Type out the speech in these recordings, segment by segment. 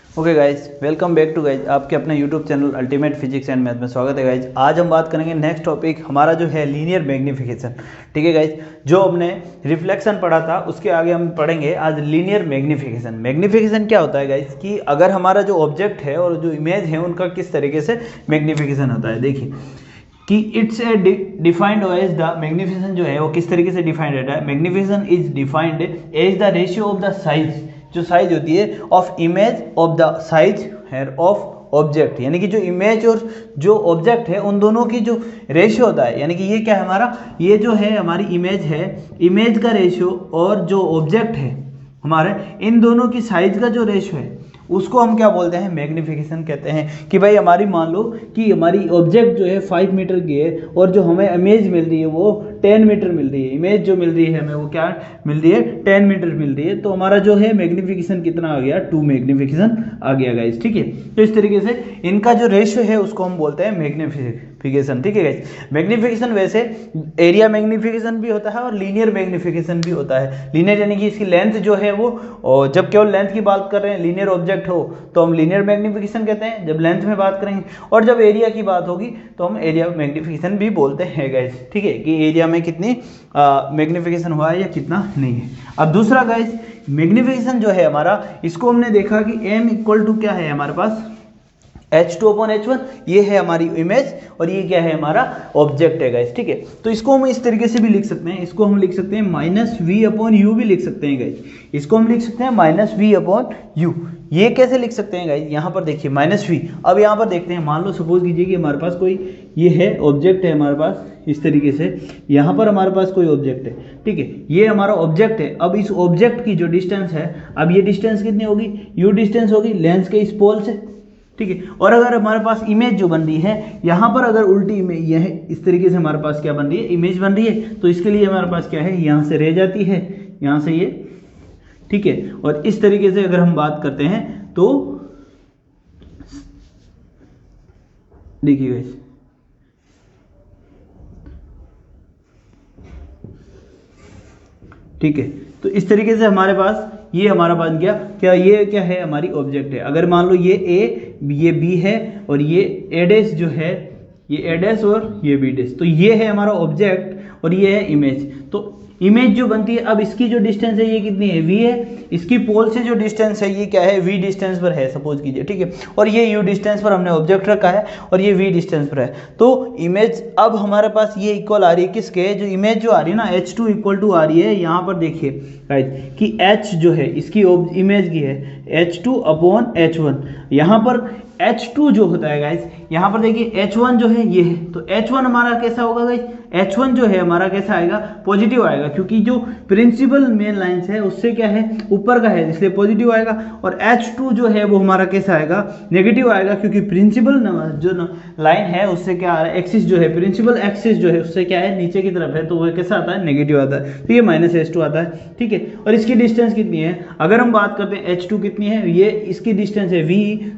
Okay guys, welcome back to guys आपके अपने YouTube channel ultimate physics and math में स्वागत है गाइज। आज हम बात करेंगे नेक्स्ट टॉपिक हमारा जो है लीनियर मैग्नीफिकेशन। ठीक है गाइज, जो हमने रिफ्लेक्शन पढ़ा था उसके आगे हम पढ़ेंगे आज लीनियर मैग्नीफिकेशन। मैग्नीफिकेशन क्या होता है गाइज कि अगर हमारा जो ऑब्जेक्ट है और जो इमेज है उनका किस तरीके से मैग्नीफिकेशन होता है। देखिए कि it's a defined as the magnification जो है वो किस तरीके से डिफाइंड रहता है। Magnification is defined as the ratio of the size, जो साइज होती है of image of the size है ऑफ ऑब्जेक्ट, यानी कि जो इमेज और जो ऑब्जेक्ट है उन दोनों की जो रेशियो होता है, यानी कि ये क्या है हमारा, ये जो है हमारी इमेज है, इमेज का रेशियो और जो ऑब्जेक्ट है हमारे, इन दोनों की साइज का जो रेशियो है उसको हम क्या बोलते हैं, मैग्नीफिकेशन कहते हैं। कि भाई हमारी मान लो कि हमारी ऑब्जेक्ट जो है 5 मीटर की है और जो हमें इमेज मिल रही है वो 10 मीटर मिल रही है। इमेज जो मिल रही है हमें वो क्या मिल रही है, 10 मीटर मिल रही है। तो हमारा जो है मैग्नीफिकेशन कितना आ गया, 2 मैग्नीफिकेशन आ गया गाइस। ठीक है, तो इस तरीके से इनका जो रेशियो है उसको हम बोलते हैं मैग्नीफिकेशन। ठीक है गाइस, मैग्नीफिकेशन वैसे एरिया मैग्नीफिकेशन भी होता है और लीनियर मैग्नीफिकेशन भी होता है। लीनियर यानी कि इसकी लेंथ जो है वो, और जब केवल लेंथ की बात कर रहे हैं, लीनियर ऑब्जेक्ट हो तो हम लीनियर मैग्नीफिकेशन कहते हैं जब लेंथ में बात करेंगे, और जब एरिया की बात होगी तो हम एरिया मैग्नीफिकेशन भी बोलते हैं गाइस। ठीक है, कि एरिया में कितनी मैग्नीफिकेशन हुआ है या कितना नहीं है। अब दूसरा गाइस, मैग्नीफिकेशन जो है हमारा, इसको हमने देखा कि m इक्वल टू क्या है हमारे पास, H2/H1, ये है हमारी इमेज और ये क्या है हमारा ऑब्जेक्ट है गाइस। ठीक है, तो इसको हम इस तरीके से भी लिख सकते हैं, इसको हम लिख सकते हैं -v/u भी लिख सकते हैं गाइस। इसको हम लिख सकते हैं -v/u। ये कैसे लिख सकते हैं गाइस, यहाँ पर देखिए -v। अब यहाँ पर देखते हैं, मान लो सपोज कीजिए कि हमारे पास कोई ये है ऑब्जेक्ट है हमारे पास इस तरीके से, यहाँ पर हमारे पास कोई ऑब्जेक्ट है। ठीक है, ये हमारा ऑब्जेक्ट है। अब इस ऑब्जेक्ट की जो डिस्टेंस है, अब ये डिस्टेंस कितनी होगी, u डिस्टेंस होगी लेंस के इस पोल से। ठीक है, और अगर हमारे पास इमेज जो बन रही है यहाँ पर, अगर उल्टी इमेज यह इस तरीके से हमारे पास क्या बन रही है, इमेज बन रही है, तो इसके लिए हमारे पास क्या है, यहाँ से रह जाती है, यहाँ से ये। ठीक है, और इस तरीके से अगर हम बात करते हैं तो देखिए गाइस, ठीक है, तो इस तरीके से हमारे पास ये हमारा बन गया क्या, ये क्या है हमारी ऑब्जेक्ट है। अगर मान लो ये A, ये B है और ये A' जो है, ये A' और ये B', तो ये है हमारा ऑब्जेक्ट और ये है इमेज। तो इमेज जो बनती है, अब इसकी जो डिस्टेंस है ये कितनी है, v है। इसकी पोल से जो डिस्टेंस है ये क्या है, v डिस्टेंस पर है सपोज कीजिए। ठीक है, और ये u डिस्टेंस पर हमने ऑब्जेक्ट रखा है और ये v डिस्टेंस पर है। तो इमेज अब हमारे पास ये इक्वल आ रही है किसके, जो इमेज जो आ रही है ना H2 इक्वल टू आ रही है, यहाँ पर देखिए राइट कि h जो है इसकी इमेज की है H2/H1। यहाँ पर H2 जो होता है गाइज, यहाँ पर देखिए H1 जो है ये है, तो H1 हमारा कैसा होगा गाइज, H1 जो है हमारा कैसा आएगा, पॉजिटिव आएगा, क्योंकि जो प्रिंसिपल मेन लाइंस है उससे क्या है, ऊपर का है, इसलिए पॉजिटिव आएगा। और H2 जो है वो हमारा कैसा आएगा, नेगेटिव आएगा, क्योंकि प्रिंसिपल जो लाइन है उससे क्या आ रहा है, एक्सिस जो है, प्रिंसिपल एक्सिस जो है उससे क्या है, नीचे की तरफ है, तो वह कैसा आता है, नेगेटिव आता है, तो ये -H2 आता है। ठीक है, और इसकी डिस्टेंस कितनी है, अगर हम बात करते हैं H2 कितनी है, ये इसकी डिस्टेंस है v,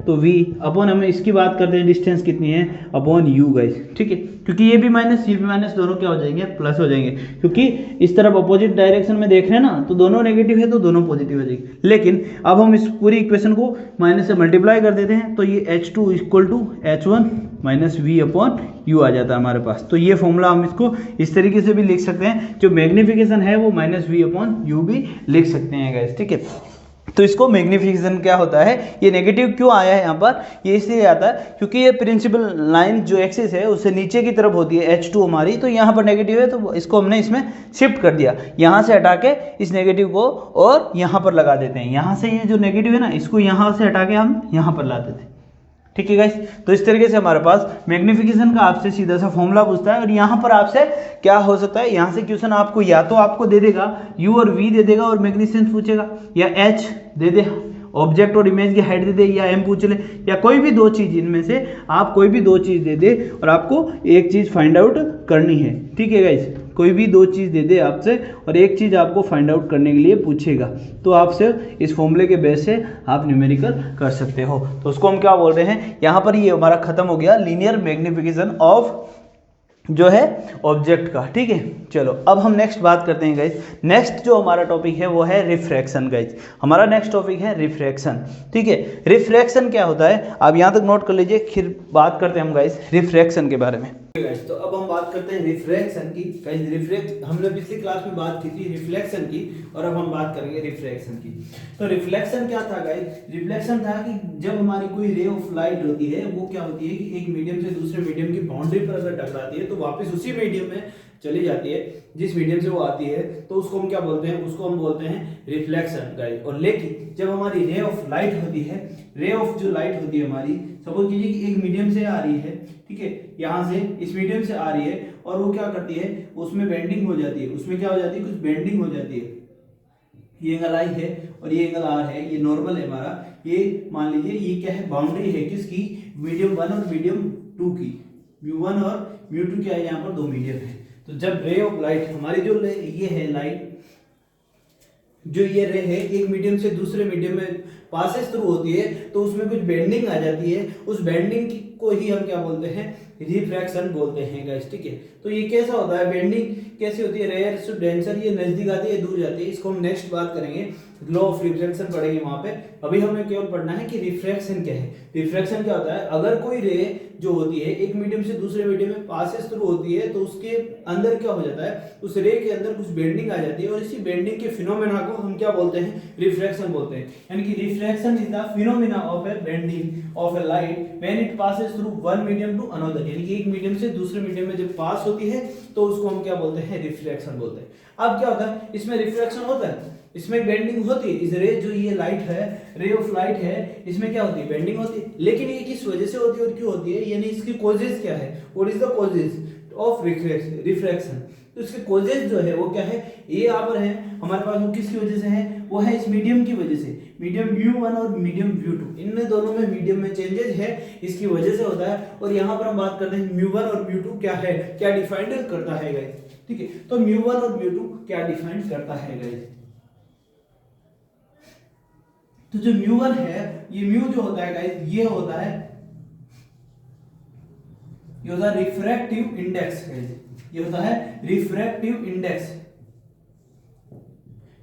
तो v अपॉन, हम इसकी बात करते हैं डिस्टेंस कितनी है अपॉन u गाइस। ठीक है, क्योंकि ये भी माइनस ये भी माइनस दोनों क्या हो जाएंगे, प्लस हो जाएंगे, क्योंकि इस तरफ अपोजिट डायरेक्शन में देख रहे हैं ना, तो दोनों नेगेटिव है तो दोनों पॉजिटिव हो जाएगी। लेकिन अब हम इस पूरी इक्वेशन को माइनस से मल्टीप्लाई कर देते हैं, तो ये H2 equal to H1 -v/u आ जाता है हमारे पास। तो ये फॉर्मूला हम इसको इस तरीके से भी लिख सकते हैं, जो मैग्नीफिकेशन है वो -v/u भी लिख सकते हैं गाइस। ठीक है, तो इसको मैग्नीफिकेशन क्या होता है, ये नेगेटिव क्यों आया है यहाँ पर, ये इसलिए आता है क्योंकि ये प्रिंसिपल लाइन जो एक्सिस है उससे नीचे की तरफ होती है H2 हमारी, तो यहाँ पर नेगेटिव है, तो इसको हमने इसमें शिफ्ट कर दिया, यहाँ से हटा के इस नेगेटिव को और यहाँ पर लगा देते हैं। यहाँ से ये जो नेगेटिव है ना, इसको यहाँ से हटा के हम यहाँ पर ला देते हैं। ठीक है गाइस, तो इस तरीके से हमारे पास मैग्नीफिकेशन का आपसे सीधा सा फॉर्मूला पूछता है, और यहाँ पर आपसे क्या हो सकता है, यहाँ से क्वेश्चन आपको या तो आपको दे देगा u और v दे देगा और मैग्नीफिकेशन पूछेगा, या h दे दे, ऑब्जेक्ट और इमेज की हाइट दे दे, या m पूछ ले, या कोई भी दो चीज, इनमें से आप कोई भी दो चीज दे दे और आपको एक चीज फाइंड आउट करनी है। ठीक है गाइस, कोई भी दो चीज़ दे दे आपसे और एक चीज़ आपको फाइंड आउट करने के लिए पूछेगा, तो आपसे इस फॉर्मूले के बेस से आप न्यूमेरिकल कर सकते हो। तो उसको हम क्या बोल रहे हैं, यहाँ पर ये हमारा खत्म हो गया लीनियर मैग्नीफिकेशन ऑफ जो है ऑब्जेक्ट का। ठीक है, चलो अब हम नेक्स्ट बात करते हैं गाइज। नेक्स्ट जो हमारा टॉपिक है वो है रिफ्रैक्शन गाइज। हमारा नेक्स्ट टॉपिक है रिफ्रैक्शन। ठीक है, रिफ्रैक्शन क्या होता है आप यहाँ तक नोट कर लीजिए, फिर बात करते हैं हम गाइज रिफ्रैक्शन के बारे में। तो अब हम बात करते हैं रिफ्रैक्शन की। गाइस हमने पिछली क्लास में बात की थी रिफ्लेक्शन की, और अब हम बात करेंगे रिफ्रैक्शन की। तो रिफ्लेक्शन क्या था गाइस? रिफ्लेक्शन था कि जब हमारी कोई रे ऑफ लाइट होती है वो क्या होती है कि एक मीडियम से दूसरे मीडियम की बाउंड्री पर अगर टकराती है तो वापस उसी मीडियम में चली जाती है जिस मीडियम से वो आती है, तो उसको हम क्या बोलते हैं? उसको हम बोलते हैं रिफ्लेक्शन गाइस। और लेकिन जब हमारी रे ऑफ लाइट होती है, रे ऑफ जो लाइट होती है हमारी, सपोज कीजिए कि एक मीडियम से आ रही है, ठीक है, यहाँ से इस मीडियम से आ रही है, और वो क्या करती है उसमें बेंडिंग हो जाती है। उसमें क्या हो जाती है? कुछ बेंडिंग हो जाती है। ये एंगल आई है और ये एंगल आर है, ये नॉर्मल है हमारा। ये मान लीजिए ये क्या है? बाउंड्री है किसकी? मीडियम 1 और मीडियम 2 की। μ1 और μ2 क्या है? यहाँ पर दो मीडियम है। तो जब रे ऑफ लाइट हमारी जो ये है लाइट, जो ये रे है एक मीडियम से दूसरे मीडियम में पासेस थ्रू होती है, तो उसमें कुछ बेंडिंग आ जाती है। उस बेंडिंग को ही हम क्या बोलते हैं? रिफ्रैक्शन बोलते हैं गाइस। ठीक है, तो ये कैसा होता है? बेंडिंग कैसी होती है? रेयर टू डेंसर, ये नजदीक आती है दूर जाती है। इसको हम नेक्स्ट बात करेंगे, लॉ ऑफ रिफ्रैक्शन पढ़ेंगे वहां पे। अभी हमें केवल पढ़ना है कि रिफ्रैक्शन क्या है। रिफ्रैक्शन क्या होता है? अगर कोई रे जो होती है एक मीडियम से दूसरे मीडियम में पासेस थ्रू होती है, तो उसके अंदर क्या हो जाता है? उस रे के अंदर कुछ बेंडिंग आ जाती है, और इसी बेंडिंग के फिनोमेना को हम क्या बोलते हैं? रिफ्रैक्शन बोलते हैं। यानी कि refraction is the phenomena of a bending of a light when it passes through one medium to another. यानी कि एक मीडियम से दूसरे मीडियम में जब पास होती है तो उसको हम क्या बोलते हैं? रिफ्रैक्शन बोलते हैं। अब क्या होता है? इसमें रिफ्रैक्शन होता है, इसमें बेंडिंग होती है। इस रे जो ये लाइट है, रे ऑफ लाइट है, इसमें क्या होती है? बेंडिंग होती है। लेकिन ये किस वजह से होती है और क्यों होती है? यानी इसकी कॉजेज क्या है? What is the causes of refraction? तो इसके कॉजेज जो है वो क्या है? ये यहाँ पर है हमारे पास। वो किसकी वजह से है? वो है इस मीडियम की वजह से। मीडियम μ1 और मीडियम μ2, इनमें दोनों में मीडियम में चेंजेस है, इसकी वजह से होता है। और यहाँ पर हम बात करते हैं μ1 और μ2 क्या है, क्या डिफाइंड करता है गाइस। ठीक है, तो μ1 और μ2 क्या डिफाइंड करता है गाइस? तो जो μ1 है, ये म्यू जो होता है गाइस, ये होता है रिफ्रैक्टिव इंडेक्स गाइस। ये होता है रिफ्रैक्टिव इंडेक्स,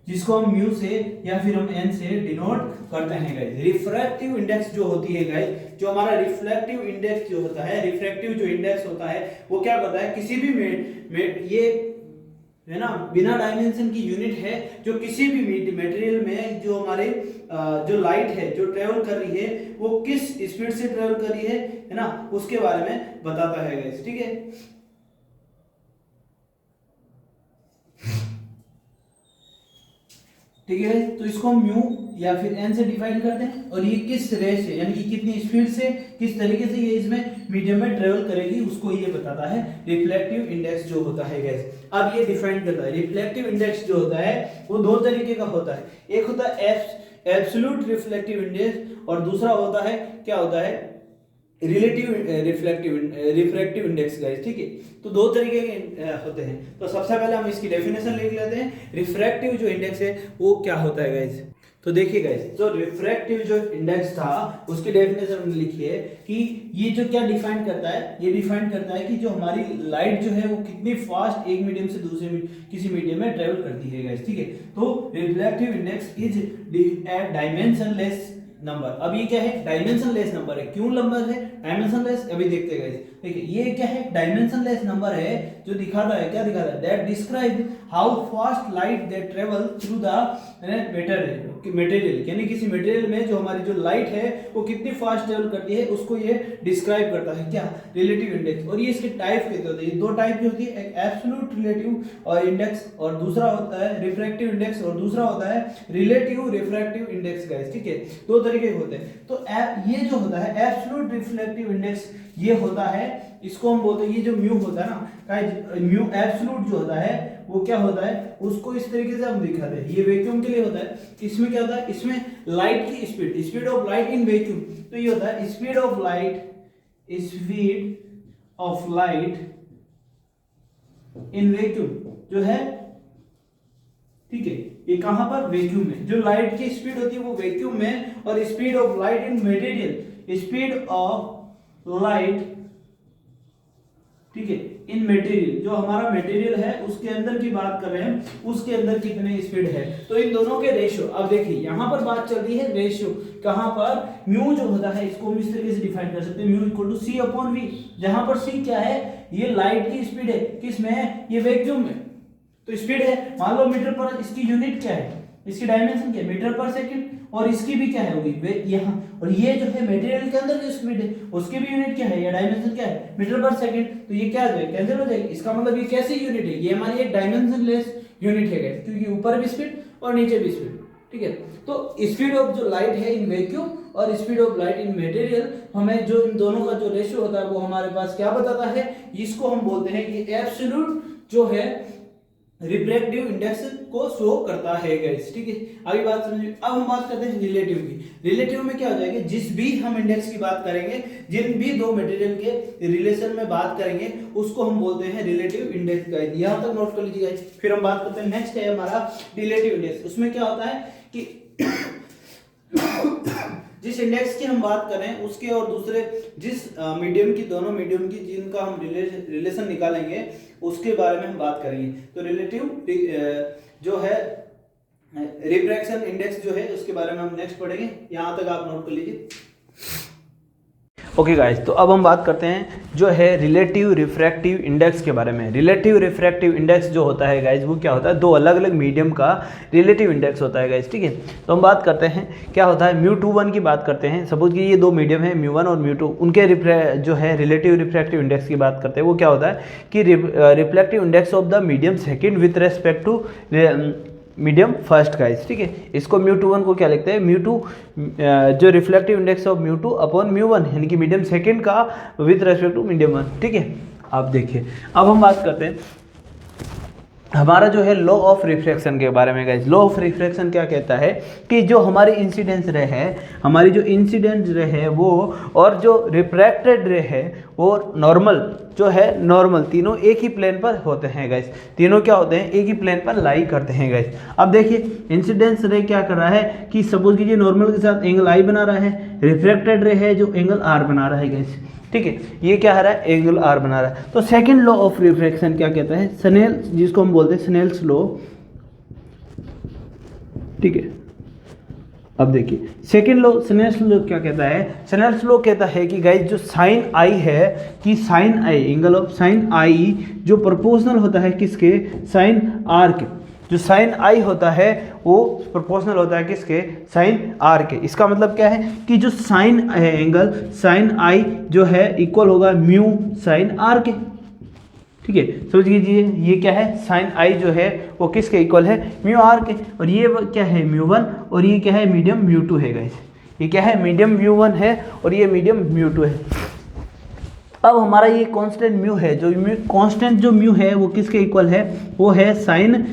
जिसको हम म्यू से या फिर हम एन से डिनोट करते हैं गाइस। रिफ्रैक्टिव इंडेक्स जो होती है गाइस, जो हमारा रिफ्लेक्टिव इंडेक्स जो होता है, रिफ्रैक्टिव जो इंडेक्स होता है वो क्या करता है? किसी भी ये है ना, बिना डायमेंशन की यूनिट है, जो किसी भी मटेरियल में जो हमारे जो लाइट है जो ट्रेवल कर रही है वो किस स्पीड से ट्रेवल कर रही है ना, उसके बारे में बताता है गाइस। ठीक है, ठीक है, तो इसको हम म्यू या फिर एन से डिफाइन करते हैं। और ये किस रे से, यानी कि कितनी स्पीड से, किस तरीके से ये इसमें मीडियम में ट्रेवल करेगी, उसको ये बताता है रिफ्लेक्टिव इंडेक्स जो होता है गाइस। अब ये डिफाइन करता है रिफ्लेक्टिव इंडेक्स जो होता है वो दो तरीके का होता है। एक होता है एब्सोल्यूट रिफ्लेक्टिव इंडेक्स, और दूसरा होता है क्या होता है? Relative refractive index guys. ठीक है, तो दो तरीके के होते हैं। तो सबसे पहले हम इसकी डेफिनेशन लिख लेते हैं। रिफ्रैक्टिव जो इंडेक्स है वो क्या होता है गाइस? तो देखिए गाइस, जो रिफ्रैक्टिव जो इंडेक्स था उसकी डेफिनेशन हमने लिखी है कि ये जो क्या डिफाइन करता है? ये डिफाइन करता है कि जो हमारी लाइट जो है वो कितनी फास्ट एक मीडियम से दूसरे किसी मीडियम में ट्रेवल करती है गाइस। ठीक है, तो reflective index is a dimensionless number. अब ये क्या है? डायमेंशनलेस नंबर है। क्यों नंबर है डायमेंशनलेस? अभी देखते हैं गाइस। देखिए ये क्या है? डायमेंशनलेस नंबर है जो दिखाता है, क्या दिखाता है? That describe how fast light that travel through the material, यानी किसी मटेरियल में जो हमारी जो लाइट है वो कितनी फास्ट ट्रेवल करती है उसको ये डिस्क्राइब करता है। क्या? Relative index. और ये इसके टाइप कहते होते हैं। ये दो टाइप की होती है, एक एब्सोल्यूट रिलेटिव और इंडेक्स, और दूसरा होता है रिफ्रैक्टिव इंडेक्स, और दूसरा होता है रिलेटिव रिफ्रैक्टिव इंडेक्स गाइस। ठीक है, दो तरीके के होते हैं। तो ये जो होता है एब्सोल्यूट रिफ्लेक्टिव इंडेक्स, ये होता है, इसको हम बोलते हैं, ये जो म्यू होता है ना गाइस, म्यू एब्सोल्यूट जो होता है वो क्या होता है? उसको इस तरीके से हम दिखाते हैं। ये वैक्यूम के लिए होता है। इसमें क्या होता है? इसमें लाइट की speed of light in vacuum, तो ये होता है speed of light in vacuum जो है। ठीक है, ये कहां पर? वैक्यूम में। जो लाइट की स्पीड होती है वो वैक्यूम में, और speed of light in material, speed of light, ठीक है, इन मटेरियल, जो हमारा मटेरियल है उसके अंदर की बात कर रहे हैं, उसके अंदर कितने स्पीड है। तो इन दोनों के रेशियो, अब देखिए यहाँ पर बात चल रही है रेशियो, कहाँ पर म्यू जो होता है इसको हम इस तरीके से डिफाइन कर सकते हैं, mu equal to C upon V, जहां पर सी क्या है, ये लाइट की स्पीड है, किसमें है, ये वैक्यूम में, तो स्पीड है, मान लो मीटर पर, इसकी यूनिट क्या है, इसकी डायमेंशन क्या है, मीटर पर सेकंड, और इसकी भी क्या है होगी यहाँ, और ये जो है मटेरियल के अंदर जो स्पीड है उसकी भी यूनिट क्या है, या डायमेंशन क्या है, मीटर पर सेकंड, तो ये क्या है, कैंसिल हो जाएगी। इसका मतलब ये कैसी यूनिट है, ये हमारी एक डायमेंशनलेस यूनिट है, क्योंकि ऊपर भी स्पीड और नीचे भी स्पीड, ठीक है। तो स्पीड ऑफ जो लाइट है इन वैक्यूम और speed of light in material, हमें जो इन दोनों का जो रेशियो होता है वो हमारे पास क्या बताता है, इसको हम बोलते हैं कि एब्सोल्यूट जो है रिफ्रैक्टिव इंडेक्स को शो करता है गाइस, ठीक है। अभी बात समझिए, अब हम बात करते हैं रिलेटिव की। रिलेटिव में क्या हो जाएगा, जिस भी हम इंडेक्स की बात करेंगे, जिन भी दो मटेरियल के रिलेशन में बात करेंगे उसको हम बोलते हैं रिलेटिव इंडेक्स गाइस, यहां तक नोट कर लीजिए गाइस। फिर हम बात करते हैं, नेक्स्ट है हमारा रिलेटिव इंडेक्स। उसमें क्या होता है कि जिस इंडेक्स की हम बात करें उसके और दूसरे जिस मीडियम की, दोनों मीडियम की जिनका हम रिलेशन निकालेंगे उसके बारे में हम बात करेंगे। तो रिलेटिव जो है रिफ्रैक्शन इंडेक्स जो है उसके बारे में हम नेक्स्ट पढ़ेंगे, यहां तक आप नोट कर लीजिए। ओके गाइस, तो अब हम बात करते हैं जो है रिलेटिव रिफ्रैक्टिव इंडेक्स के बारे में। रिलेटिव रिफ्रैक्टिव इंडेक्स जो होता है गाइस वो क्या होता है, दो अलग अलग मीडियम का रिलेटिव इंडेक्स होता है गाइस, ठीक है। तो हम बात करते हैं क्या होता है, μ21 की बात करते हैं। सपोज कि ये दो मीडियम है μ1 और μ2, उनके जो है रिलेटिव रिफ्रैक्टिव इंडेक्स की बात करते हैं। वो क्या होता है कि reflective index of the medium second with respect to medium first guys, ठीक है। इसको μ21 को क्या लिखते हैं, μ2 जो रिफ्लेक्टिव इंडेक्स ऑफ μ2 अपॉन μ1, यानी कि मीडियम सेकंड का विथ रेस्पेक्ट टू मीडियम 1, ठीक है। आप देखिए, अब हम बात करते हैं हमारा जो है लॉ ऑफ रिफ्रैक्शन के बारे में गाइस। लॉ ऑफ रिफ्रैक्शन क्या कहता है कि जो हमारी इंसिडेंस रे है, हमारी जो इंसिडेंट रे है वो, और जो रिफ्रैक्टेड रे है वो नॉर्मल जो है, नॉर्मल तीनों एक ही प्लेन पर होते हैं गाइस। तीनों क्या होते हैं, एक ही प्लेन पर लाई करते हैं गाइस। अब देखिए इंसिडेंस रे क्या कर रहा है कि सपोज कीजिए नॉर्मल के साथ एंगल आई बना रहा है, रिफ्रैक्टेड रे है जो एंगल आर बना रहा है गाइस, ठीक है। ये क्या आ रहा है, एंगल आर बना रहा है। तो सेकंड लॉ ऑफ रिफ्रैक्शन क्या कहता है, स्नेल, जिसको हम बोलते हैं स्नेल्स लॉ, ठीक है। अब देखिए सेकंड लॉ, स्नेल्स लॉ क्या कहता है, स्नेल्स लॉ कहता है कि गाइस जो साइन आई है, कि sine i, angle of sine i जो प्रोपोर्शनल होता है किसके, साइन आर के, जो साइन आई होता है वो प्रोपोर्शनल होता है किसके, साइन आर के। इसका मतलब क्या है कि जो साइन है एंगल साइन आई जो है इक्वल होगा म्यू साइन आर के, ठीक है। समझ लीजिए ये क्या है, साइन आई जो है वो किसके इक्वल है, म्यू आर के, और ये क्या है μ1, और ये क्या है मीडियम μ2 है गाइस। ये क्या है, मीडियम μ1 है और ये मीडियम μ2 है। अब हमारा ये कांस्टेंट म्यू है, जो कांस्टेंट जो म्यू है वो किसके इक्वल है, वो है साइन,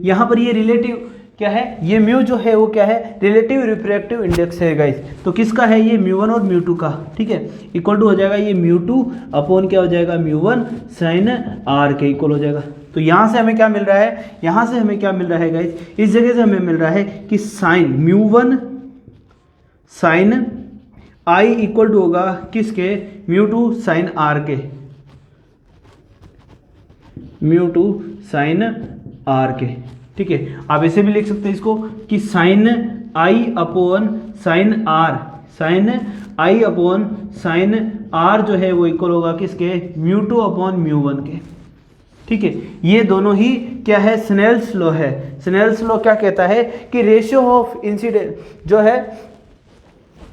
यहाँ पर ये रिलेटिव क्या है, ये म्यू जो है वो क्या है, रिलेटिव रिफ्रैक्टिव इंडेक्स है गाइस। तो किसका है, ये μ1 और μ2 का, ठीक है। इक्वल टू हो जाएगा ये μ2 अपॉन क्या हो जाएगा, μ1 साइन आर के इक्वल हो जाएगा। तो यहाँ से हमें क्या मिल रहा है, यहाँ से हमें क्या मिल रहा है गाइस, इस जगह से हमें मिल रहा है कि sine μ1 sine I equal to होगा किसके, μ2 साइन आर के, μ2 साइन आर के, ठीक है। आप ऐसे भी लिख सकते हैं इसको कि sine I upon sine R, sine I upon sine R जो है वो इक्वल होगा किसके, μ2 अपॉन μ1 के, ठीक है। ये दोनों ही क्या है, स्नेल्स लॉ है। स्नेल्स लॉ क्या कहता है कि रेशियो ऑफ इंसिडेंट जो है,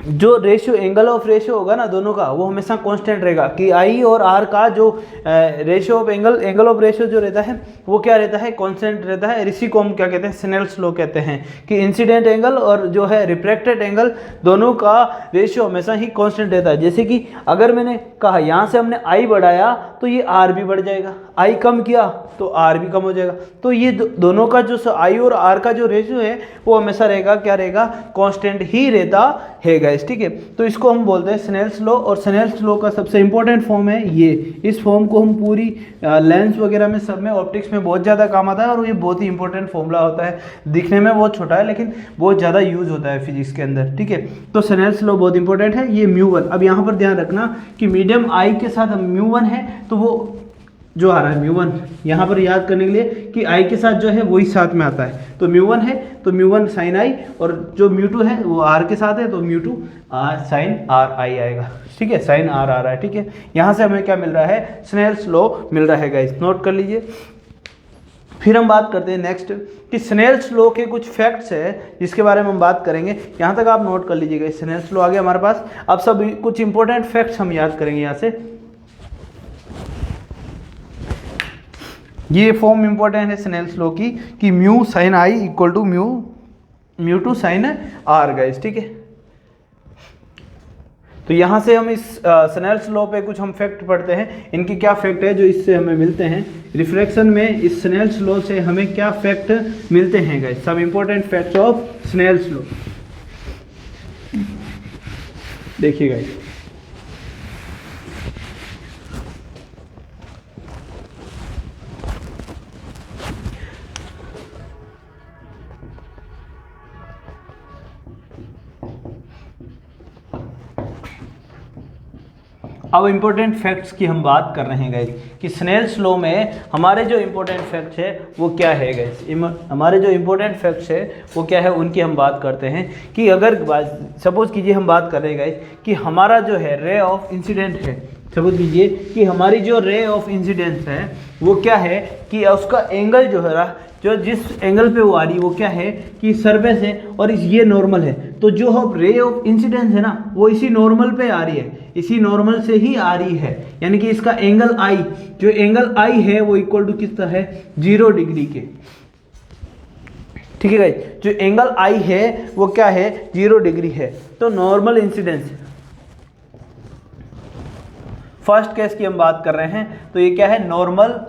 जो रेशियो एंगल ऑफ रेशियो होगा ना दोनों का, वो हमेशा कांस्टेंट रहेगा, कि आई और आर का जो ratio of angle of ratio जो रहता है वो क्या रहता है, कांस्टेंट रहता है। इसी को हम क्या कहते हैं, स्नेल्स लॉ कहते हैं, कि इंसिडेंट एंगल और जो है रिफ्रैक्टेड एंगल दोनों का रेशियो हमेशा ही कांस्टेंट रहता है। जैसे कि अगर मैंने कहा यहाँ से हमने आई बढ़ाया तो ये आर भी बढ़ जाएगा, आई कम किया तो आर भी कम हो जाएगा। तो ये दोनों का जो आई और आर का जो रेशियो है वो हमेशा रहेगा, क्या रहेगा, कांस्टेंट ही रहता है गाइस, ठीक है। तो इसको हम बोलते हैं स्नेल्स लॉ, और स्नेल्स लॉ का सबसे इंपॉर्टेंट फॉर्म है ये। इस फॉर्म को हम पूरी लेंस वगैरह में, सब में, ऑप्टिक्स में बहुत ज़्यादा काम आता है, और ये बहुत ही इंपॉर्टेंट फॉर्मूला होता है। दिखने में बहुत छोटा है लेकिन बहुत ज़्यादा यूज होता है फिजिक्स के अंदर, ठीक है। तो स्नेल्स लॉ बहुत इंपॉर्टेंट है। ये μ1, अब यहाँ पर ध्यान रखना कि मीडियम आई के साथ हम μ1 है तो वो जो आ रहा है म्यू वन, यहाँ पर याद करने के लिए कि आई के साथ जो है वही साथ में आता है, तो म्यू वन है तो म्यू वन साइन आई, और जो म्यू टू है वो आर के साथ है तो mu two R sine R I आएगा। ठीक है, साइन आर आ रहा है। ठीक है, यहाँ से हमें क्या मिल रहा है, स्नेल्स लॉ मिल रहा है गाइस, नोट कर लीजिए। फिर हम बात करते हैं नेक्स्ट कि स्नेल्स लॉ के कुछ फैक्ट्स है जिसके बारे में हम बात करेंगे, यहाँ तक आप नोट कर लीजिएगा। स्नेल्स लॉ आ गया हमारे पास, अब सब कुछ इंपॉर्टेंट फैक्ट्स हम याद करेंगे यहाँ से। ये फॉर्म इंपॉर्टेंट है स्नेल्स लॉ की कि mu sine I equal to mu two sine are guys. ठीक है, तो यहाँ से हम इस स्नेल्स लॉ पे कुछ हम फैक्ट पढ़ते हैं, इनकी क्या फैक्ट है जो इससे हमें मिलते हैं रिफ्रैक्शन में। इस स्नेल्स लॉ से हमें क्या फैक्ट मिलते हैं गाइस, सब important facts of Snell's law. देखिए गाइस, अब इम्पोर्टेंट फैक्ट्स की हम बात कर रहे हैं गाइस कि स्नेल्स लॉ में हमारे जो इम्पोर्टेंट फैक्ट्स है वो क्या है गाइस। हमारे जो इम्पोर्टेंट फैक्ट्स है वो क्या है, उनकी हम बात करते हैं कि अगर सपोज कीजिए हम बात कर रहे हैं गाइस कि हमारा जो है रे ऑफ इंसिडेंट है, सपोज कीजिए कि हमारी जो रे ऑफ इंसिडेंस है वो क्या है कि उसका एंगल जो है जो जिस एंगल पे वो आ रही है वो क्या है कि सरफेस है और ये नॉर्मल है, तो जो हम रे ऑफ इंसिडेंस है ना वो इसी नॉर्मल पे आ रही है, इसी नॉर्मल से ही आ रही है, यानी कि इसका एंगल आई, जो एंगल आई है वो इक्वल टू कितना है 0 डिग्री के। ठीक है गाइस, जो एंगल आई है वो क्या है 0 डिग्री है। तो नॉर्मल इंसिडेंस, फर्स्ट केस की हम बात कर रहे हैं, तो ये क्या है नॉर्मल।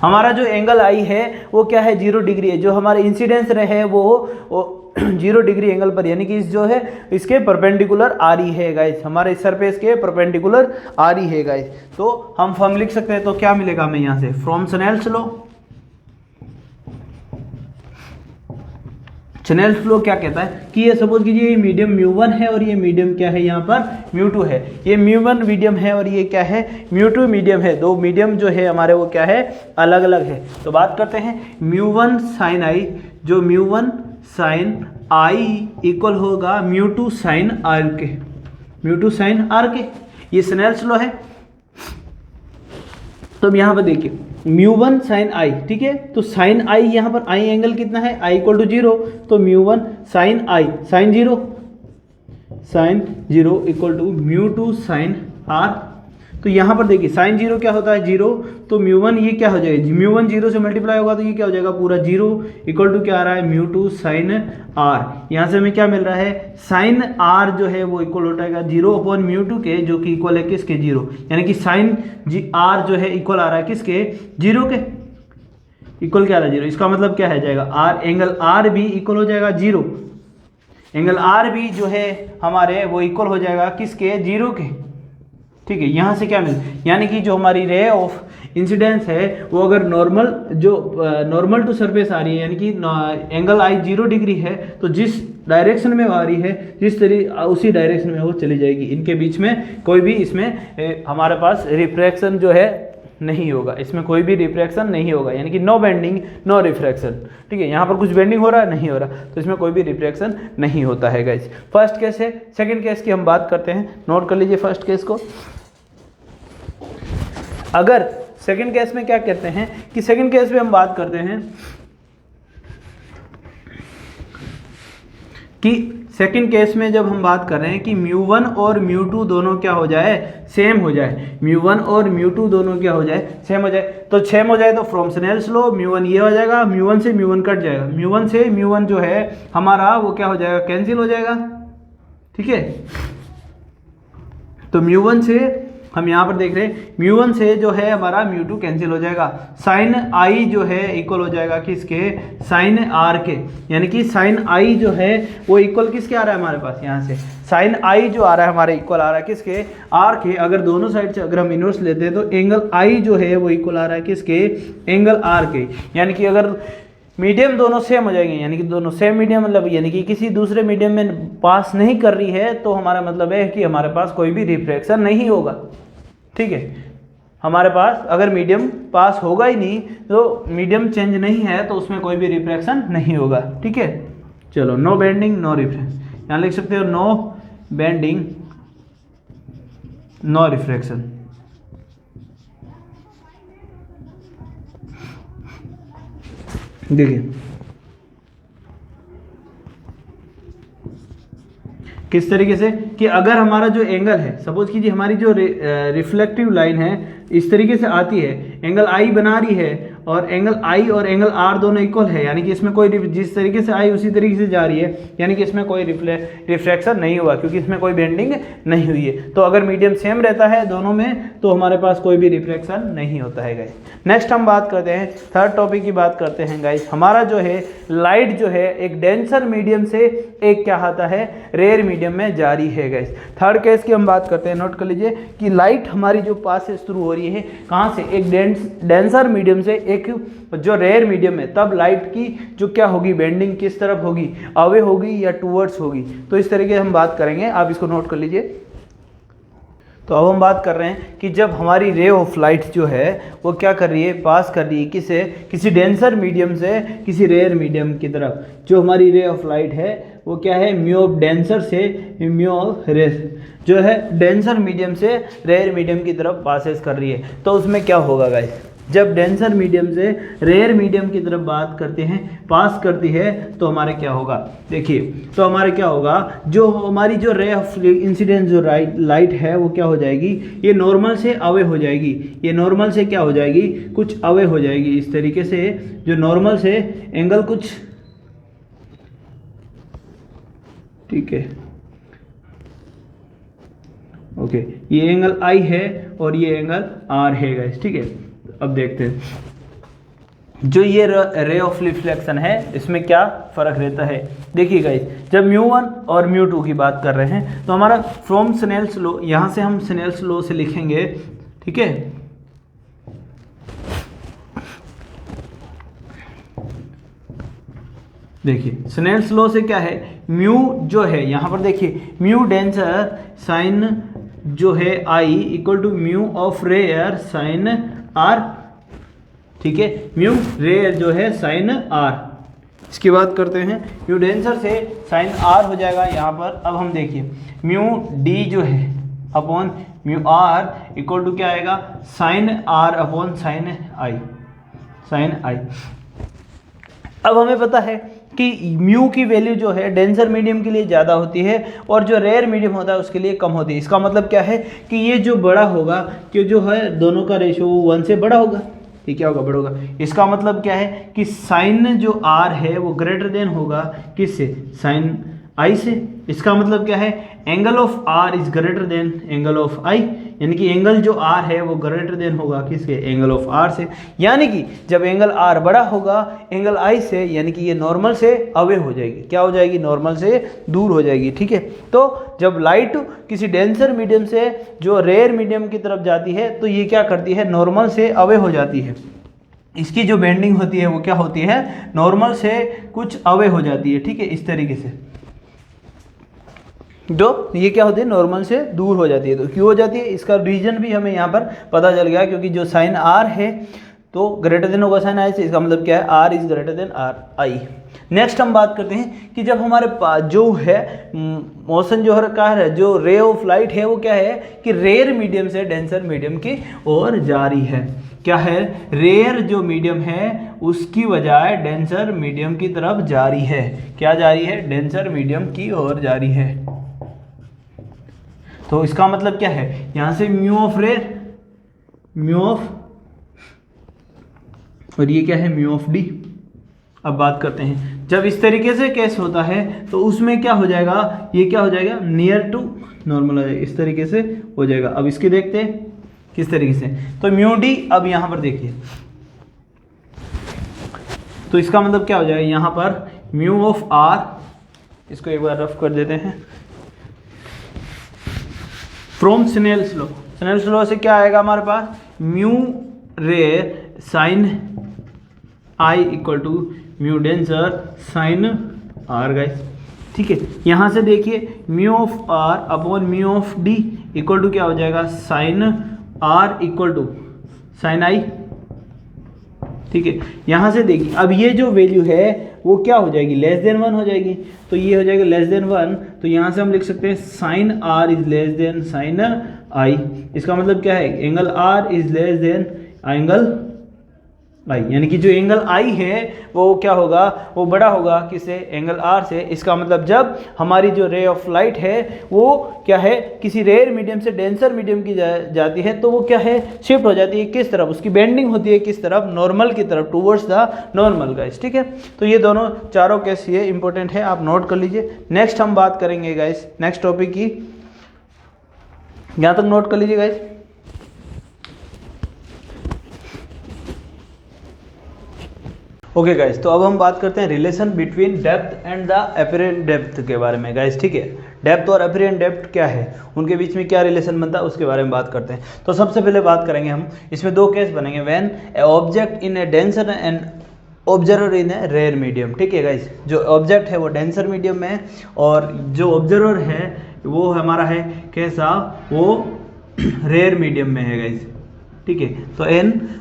हमारा जो एंगल आई है वो क्या है 0 डिग्री है, जो हमारे इंसिडेंस रहे वो 0 डिग्री एंगल पर, यानी कि इस जो है इसके परपेंडिकुलर आ रही है गाइस, हमारे सरफेस के परपेंडिकुलर आ रही है गाइस। तो हम लिख सकते हैं, तो क्या मिलेगा हमें यहाँ से from Snell's law. Snell's law क्या कहता है कि ये सपोज कीजिए ये मीडियम म्यू1 है और ये मीडियम क्या है यहाँ पर म्यू2 है, ये म्यू1 मीडियम है और ये क्या है म्यू2 मीडियम है, दो मीडियम जो है हमारे वो क्या है अलग अलग है। तो बात करते हैं म्यू1 साइन आई, जो म्यू1 साइन आई इक्वल होगा म्यू2 साइन आर के, म्यू2 साइन आर के, ये स्नेल्स लॉ है। तो अब यहाँ पर देखिए म्यू1 साइन आई, ठीक है, तो साइन आई यहाँ पर आई एंगल कितना है आई इक्वल टू 0, तो म्यू1 sine i sine 0 equal to mu sine r. तो यहाँ पर देखिए साइन 0 क्या होता है 0, तो म्यू1 ये क्या हो जाएगा म्यू1 0 से मल्टीप्लाई होगा तो ये क्या हो जाएगा पूरा 0 इक्वल टू क्या आ रहा है म्यू2 साइन आर। यहाँ से हमें क्या मिल रहा है साइन आर जो है वो इक्वल हो जाएगा 0 अपॉन म्यू2 के, जो कि इक्वल है किसके 0, यानी कि साइन आर जो है इक्वल आ रहा है किसके 0 के, इक्वल क्या आ रहा है 0। इसका मतलब क्या है जाएगा आर, एंगल आर भी इक्वल हो जाएगा 0, एंगल आर भी जो है हमारे वो इक्वल हो जाएगा किसके 0 के। ठीक है, यहाँ से क्या मिल, यानी कि जो हमारी रे ऑफ इंसिडेंस है वो अगर नॉर्मल टू सरफेस आ रही है, यानी कि एंगल आई 0 डिग्री है, तो जिस डायरेक्शन में आ रही है जिस तरीके उसी डायरेक्शन में वो चली जाएगी, इनके बीच में कोई भी इसमें हमारे पास रिफ्रैक्शन जो है नहीं होगा, इसमें कोई भी रिफ्रैक्शन नहीं होगा, यानी कि नो बेंडिंग नो रिफ्रैक्शन। ठीक है, यहाँ पर कुछ बेंडिंग हो रहा है नहीं हो रहा, तो इसमें कोई भी रिफ्रैक्शन नहीं होता है गाइस। फर्स्ट केस है। सेकंड केस की हम बात करते हैं, नोट कर लीजिए फर्स्ट केस को। अगर सेकंड केस में क्या कहते हैं कि सेकंड केस में हम बात करते हैं कि सेकंड केस में जब हम बात कर रहे हैं कि म्यू1 और म्यू2 दोनों क्या हो जाए सेम हो जाए, म्यू1 और म्यू2 दोनों क्या हो जाए सेम हो जाए, तो सेम हो जाए तो फ्रॉम स्नेल्स लॉ म्यू1 ये हो जाएगा, म्यू1 से म्यू1 कट जाएगा, म्यू1 से म्यू1 जो है हमारा वो क्या हो जाएगा कैंसिल हो जाएगा। ठीक है, तो म्यू1 से हम यहाँ पर देख रहे हैं म्यू1 से जो है हमारा म्यू2 कैंसिल हो जाएगा, साइन आई जो है इक्वल हो जाएगा किसके साइन आर के, यानी कि साइन आई जो है वो इक्वल किसके आ रहा है हमारे पास यहाँ से साइन आई जो आ रहा है हमारे इक्वल आ रहा है किसके आर के। अगर दोनों साइड से अगर हम इनवर्स लेते हैं तो एंगल आई जो है वो इक्वल आ रहा है किसके एंगल आर के, यानी कि अगर मीडियम दोनों सेम हो जाएंगे, यानी कि दोनों सेम मीडियम मतलब यानी कि किसी दूसरे मीडियम में पास नहीं कर रही है, तो हमारा मतलब है कि हमारे पास कोई भी रिफ्रैक्शन नहीं होगा। ठीक है, हमारे पास अगर मीडियम पास होगा ही नहीं, तो मीडियम चेंज नहीं है, तो उसमें कोई भी रिफ्रैक्शन नहीं होगा। ठीक है, चलो नो बेंडिंग नो रिफ्रैक्शन, यहाँ लिख सकते हो नो बेंडिंग नो रिफ्रैक्शन। देखिए किस तरीके से कि अगर हमारा जो एंगल है, सपोज कीजिए हमारी जो रिफ्लेक्टिव लाइन है इस तरीके से आती है, एंगल आई बना रही है, और एंगल आई और एंगल आर दोनों इक्वल है, यानी कि इसमें कोई जिस तरीके से आई उसी तरीके से जा रही है, यानी कि इसमें कोई रिफ्रैक्शन नहीं हुआ, क्योंकि इसमें कोई बेंडिंग नहीं हुई है। तो अगर मीडियम सेम रहता है दोनों में, तो हमारे पास कोई भी रिफ्रैक्शन नहीं होता है गाइस। नेक्स्ट हम बात करते हैं, थर्ड टॉपिक की बात करते हैं गाइस। हमारा जो है लाइट जो है एक डेंसर मीडियम से एक क्या आता है, रेयर मीडियम में जा रही है गाइस। थर्ड केस की हम बात करते हैं, नोट कर लीजिए कि लाइट हमारी जो पास से शुरू हो रही है कहाँ से, एक डेंसर मीडियम से एक जो रेयर मीडियम है, तब लाइट की जो क्या होगी, बेंडिंग किस तरफ होगी, अवे होगी या टूवर्ड्स होगी। तो इस तरीके से हम बात करेंगे, आप इसको नोट कर लीजिए। तो अब हम बात कर रहे हैं कि जब हमारी रे ऑफ लाइट जो है वो क्या कर रही है, पास कर रही है किसे, किसी डेंसर मीडियम से किसी रेयर मीडियम की तरफ। जो हमारी रे ऑफ लाइट है वो क्या है, म्यू ऑफ डेंसर से म्यू ऑफ रेस जो है डेंसर मीडियम से रेयर मीडियम की तरफ पासेस कर रही है। तो उसमें क्या होगा गाइस, जब डेंसर मीडियम से रेयर मीडियम की तरफ बात करते हैं, पास करती है, तो हमारे क्या होगा, देखिए तो हमारे क्या होगा, जो हमारी जो रे ऑफ इंसिडेंस जो लाइट है वो क्या हो जाएगी, ये नॉर्मल से अवे हो जाएगी, ये नॉर्मल से क्या हो जाएगी, कुछ अवे हो जाएगी। इस तरीके से जो नॉर्मल से एंगल कुछ, ठीक है ओके, ये एंगल आई है और ये एंगल आर है गाइस। ठीक है, अब देखते हैं जो ये रे ऑफ रिफ्लेक्शन है इसमें क्या फ़र्क रहता है। देखिए गाइस, जब μ1 और μ2 की बात कर रहे हैं, तो हमारा फ्रॉम स्नेल्स लॉ, यहाँ से हम स्नेल्स लॉ से लिखेंगे। ठीक है, देखिए स्नेल्स लॉ से क्या है, म्यू जो है यहाँ पर देखिए, म्यू डेंसर साइन जो है i equal to mu of rarer sine r. ठीक है, म्यू रेयर जो है साइन आर, इसकी बात करते हैं, म्यू डेंसर से साइन आर हो जाएगा यहाँ पर। अब हम देखिए म्यू डी जो है upon mu r equal to क्या आएगा, sine r upon sine i, sine i. अब हमें पता है कि म्यू की वैल्यू जो है डेंसर मीडियम के लिए ज़्यादा होती है और जो रेयर मीडियम होता है उसके लिए कम होती है। इसका मतलब क्या है कि ये जो बड़ा होगा, कि जो है दोनों का रेशियो 1 से बड़ा होगा। ये क्या होगा, बड़ा होगा। इसका मतलब क्या है कि साइन जो आर है वो ग्रेटर देन होगा किससे, साइन आई से। इसका मतलब क्या है, angle of r is greater than angle of i, यानी कि एंगल जो आर है वो ग्रेटर देन होगा किसके, एंगल ऑफ आर से। यानी कि जब एंगल आर बड़ा होगा एंगल आई से, यानी कि ये नॉर्मल से अवे हो जाएगी, क्या हो जाएगी, नॉर्मल से दूर हो जाएगी। ठीक है, तो जब लाइट किसी डेंसर मीडियम से जो रेयर मीडियम की तरफ जाती है, तो ये क्या करती है, नॉर्मल से अवे हो जाती है। इसकी जो बेंडिंग होती है वो क्या होती है, नॉर्मल से कुछ अवे हो जाती है। ठीक है, इस तरीके से जो ये क्या होती है, नॉर्मल से दूर हो जाती है। तो क्यों हो जाती है, इसका रीजन भी हमें यहाँ पर पता चल गया, क्योंकि जो साइन आर है तो ग्रेटर देन होगा साइन आई से। इसका मतलब क्या है, R is greater than R I. Next हम बात करते हैं कि जब हमारे पास जो है मोशन जो है, जो रे ऑफ लाइट है वो क्या है कि रेयर मीडियम से डेंसर मीडियम की ओर जा रही है। क्या है, रेयर जो मीडियम है उसकी बजाय डेंसर मीडियम की तरफ जा रही है। क्या जा रही है, डेंसर मीडियम की ओर जा रही है। तो इसका मतलब क्या है, यहां से mu of rare, mu of, और ये क्या है, म्यू ऑफ डी। अब बात करते हैं, जब इस तरीके से केस होता है तो उसमें क्या हो जाएगा, ये क्या हो जाएगा, नियर टू नॉर्मल हो जाएगा, इस तरीके से हो जाएगा। अब इसके देखते हैं किस तरीके से, तो म्यू डी, अब यहां पर देखिए, तो इसका मतलब क्या हो जाएगा, यहां पर म्यू ऑफ आर, इसको एक बार रफ कर देते हैं, from Snell's law. Snell's law से क्या आएगा हमारे पास, mu rarer sine I equal to mu denser sine are guys, ठीक है। यहाँ से देखिए mu of r upon mu of d equal to क्या हो जाएगा, sine r equal to sine i, ठीक है। यहाँ से देखिए अब ये जो वैल्यू है वो क्या हो जाएगी, लेस देन 1 हो जाएगी, तो ये हो जाएगा लेस देन 1, तो यहाँ से हम लिख सकते हैं sine r is less than sine i. इसका मतलब क्या है, angle r is less than angle i, यानी कि जो एंगल आई है वो क्या होगा, वो बड़ा होगा किससे, एंगल आर से। इसका मतलब जब हमारी जो रे ऑफ लाइट है वो क्या है, किसी रेयर मीडियम से डेंसर मीडियम की जाती है, तो वो क्या है, शिफ्ट हो जाती है किस तरफ, उसकी बेंडिंग होती है किस तरफ, नॉर्मल की तरफ, टूवर्ड्स द नॉर्मल गाइस, ठीक है। तो ये दोनों चारों केस ये इंपॉर्टेंट है, आप नोट कर लीजिए। नेक्स्ट हम बात करेंगे गाइस नेक्स्ट टॉपिक की, यहाँ तक नोट कर लीजिए गाइस। ओके गाइस, तो अब हम बात करते हैं relation between depth and the apparent depth के बारे में गाइस, ठीक है। डेप्थ और अपीरेंट डेप्थ क्या है, उनके बीच में क्या रिलेशन बनता है उसके बारे में बात करते हैं। तो सबसे पहले बात करेंगे हम, इसमें दो केस बनेंगे, when a object in a denser and observer in a rare medium, ठीक है गाइस। जो ऑब्जेक्ट है वो डेंसर मीडियम में है और जो ऑब्जर्वर है वो हमारा है कैसा, वो रेयर मीडियम में है गाइस, ठीक है। तो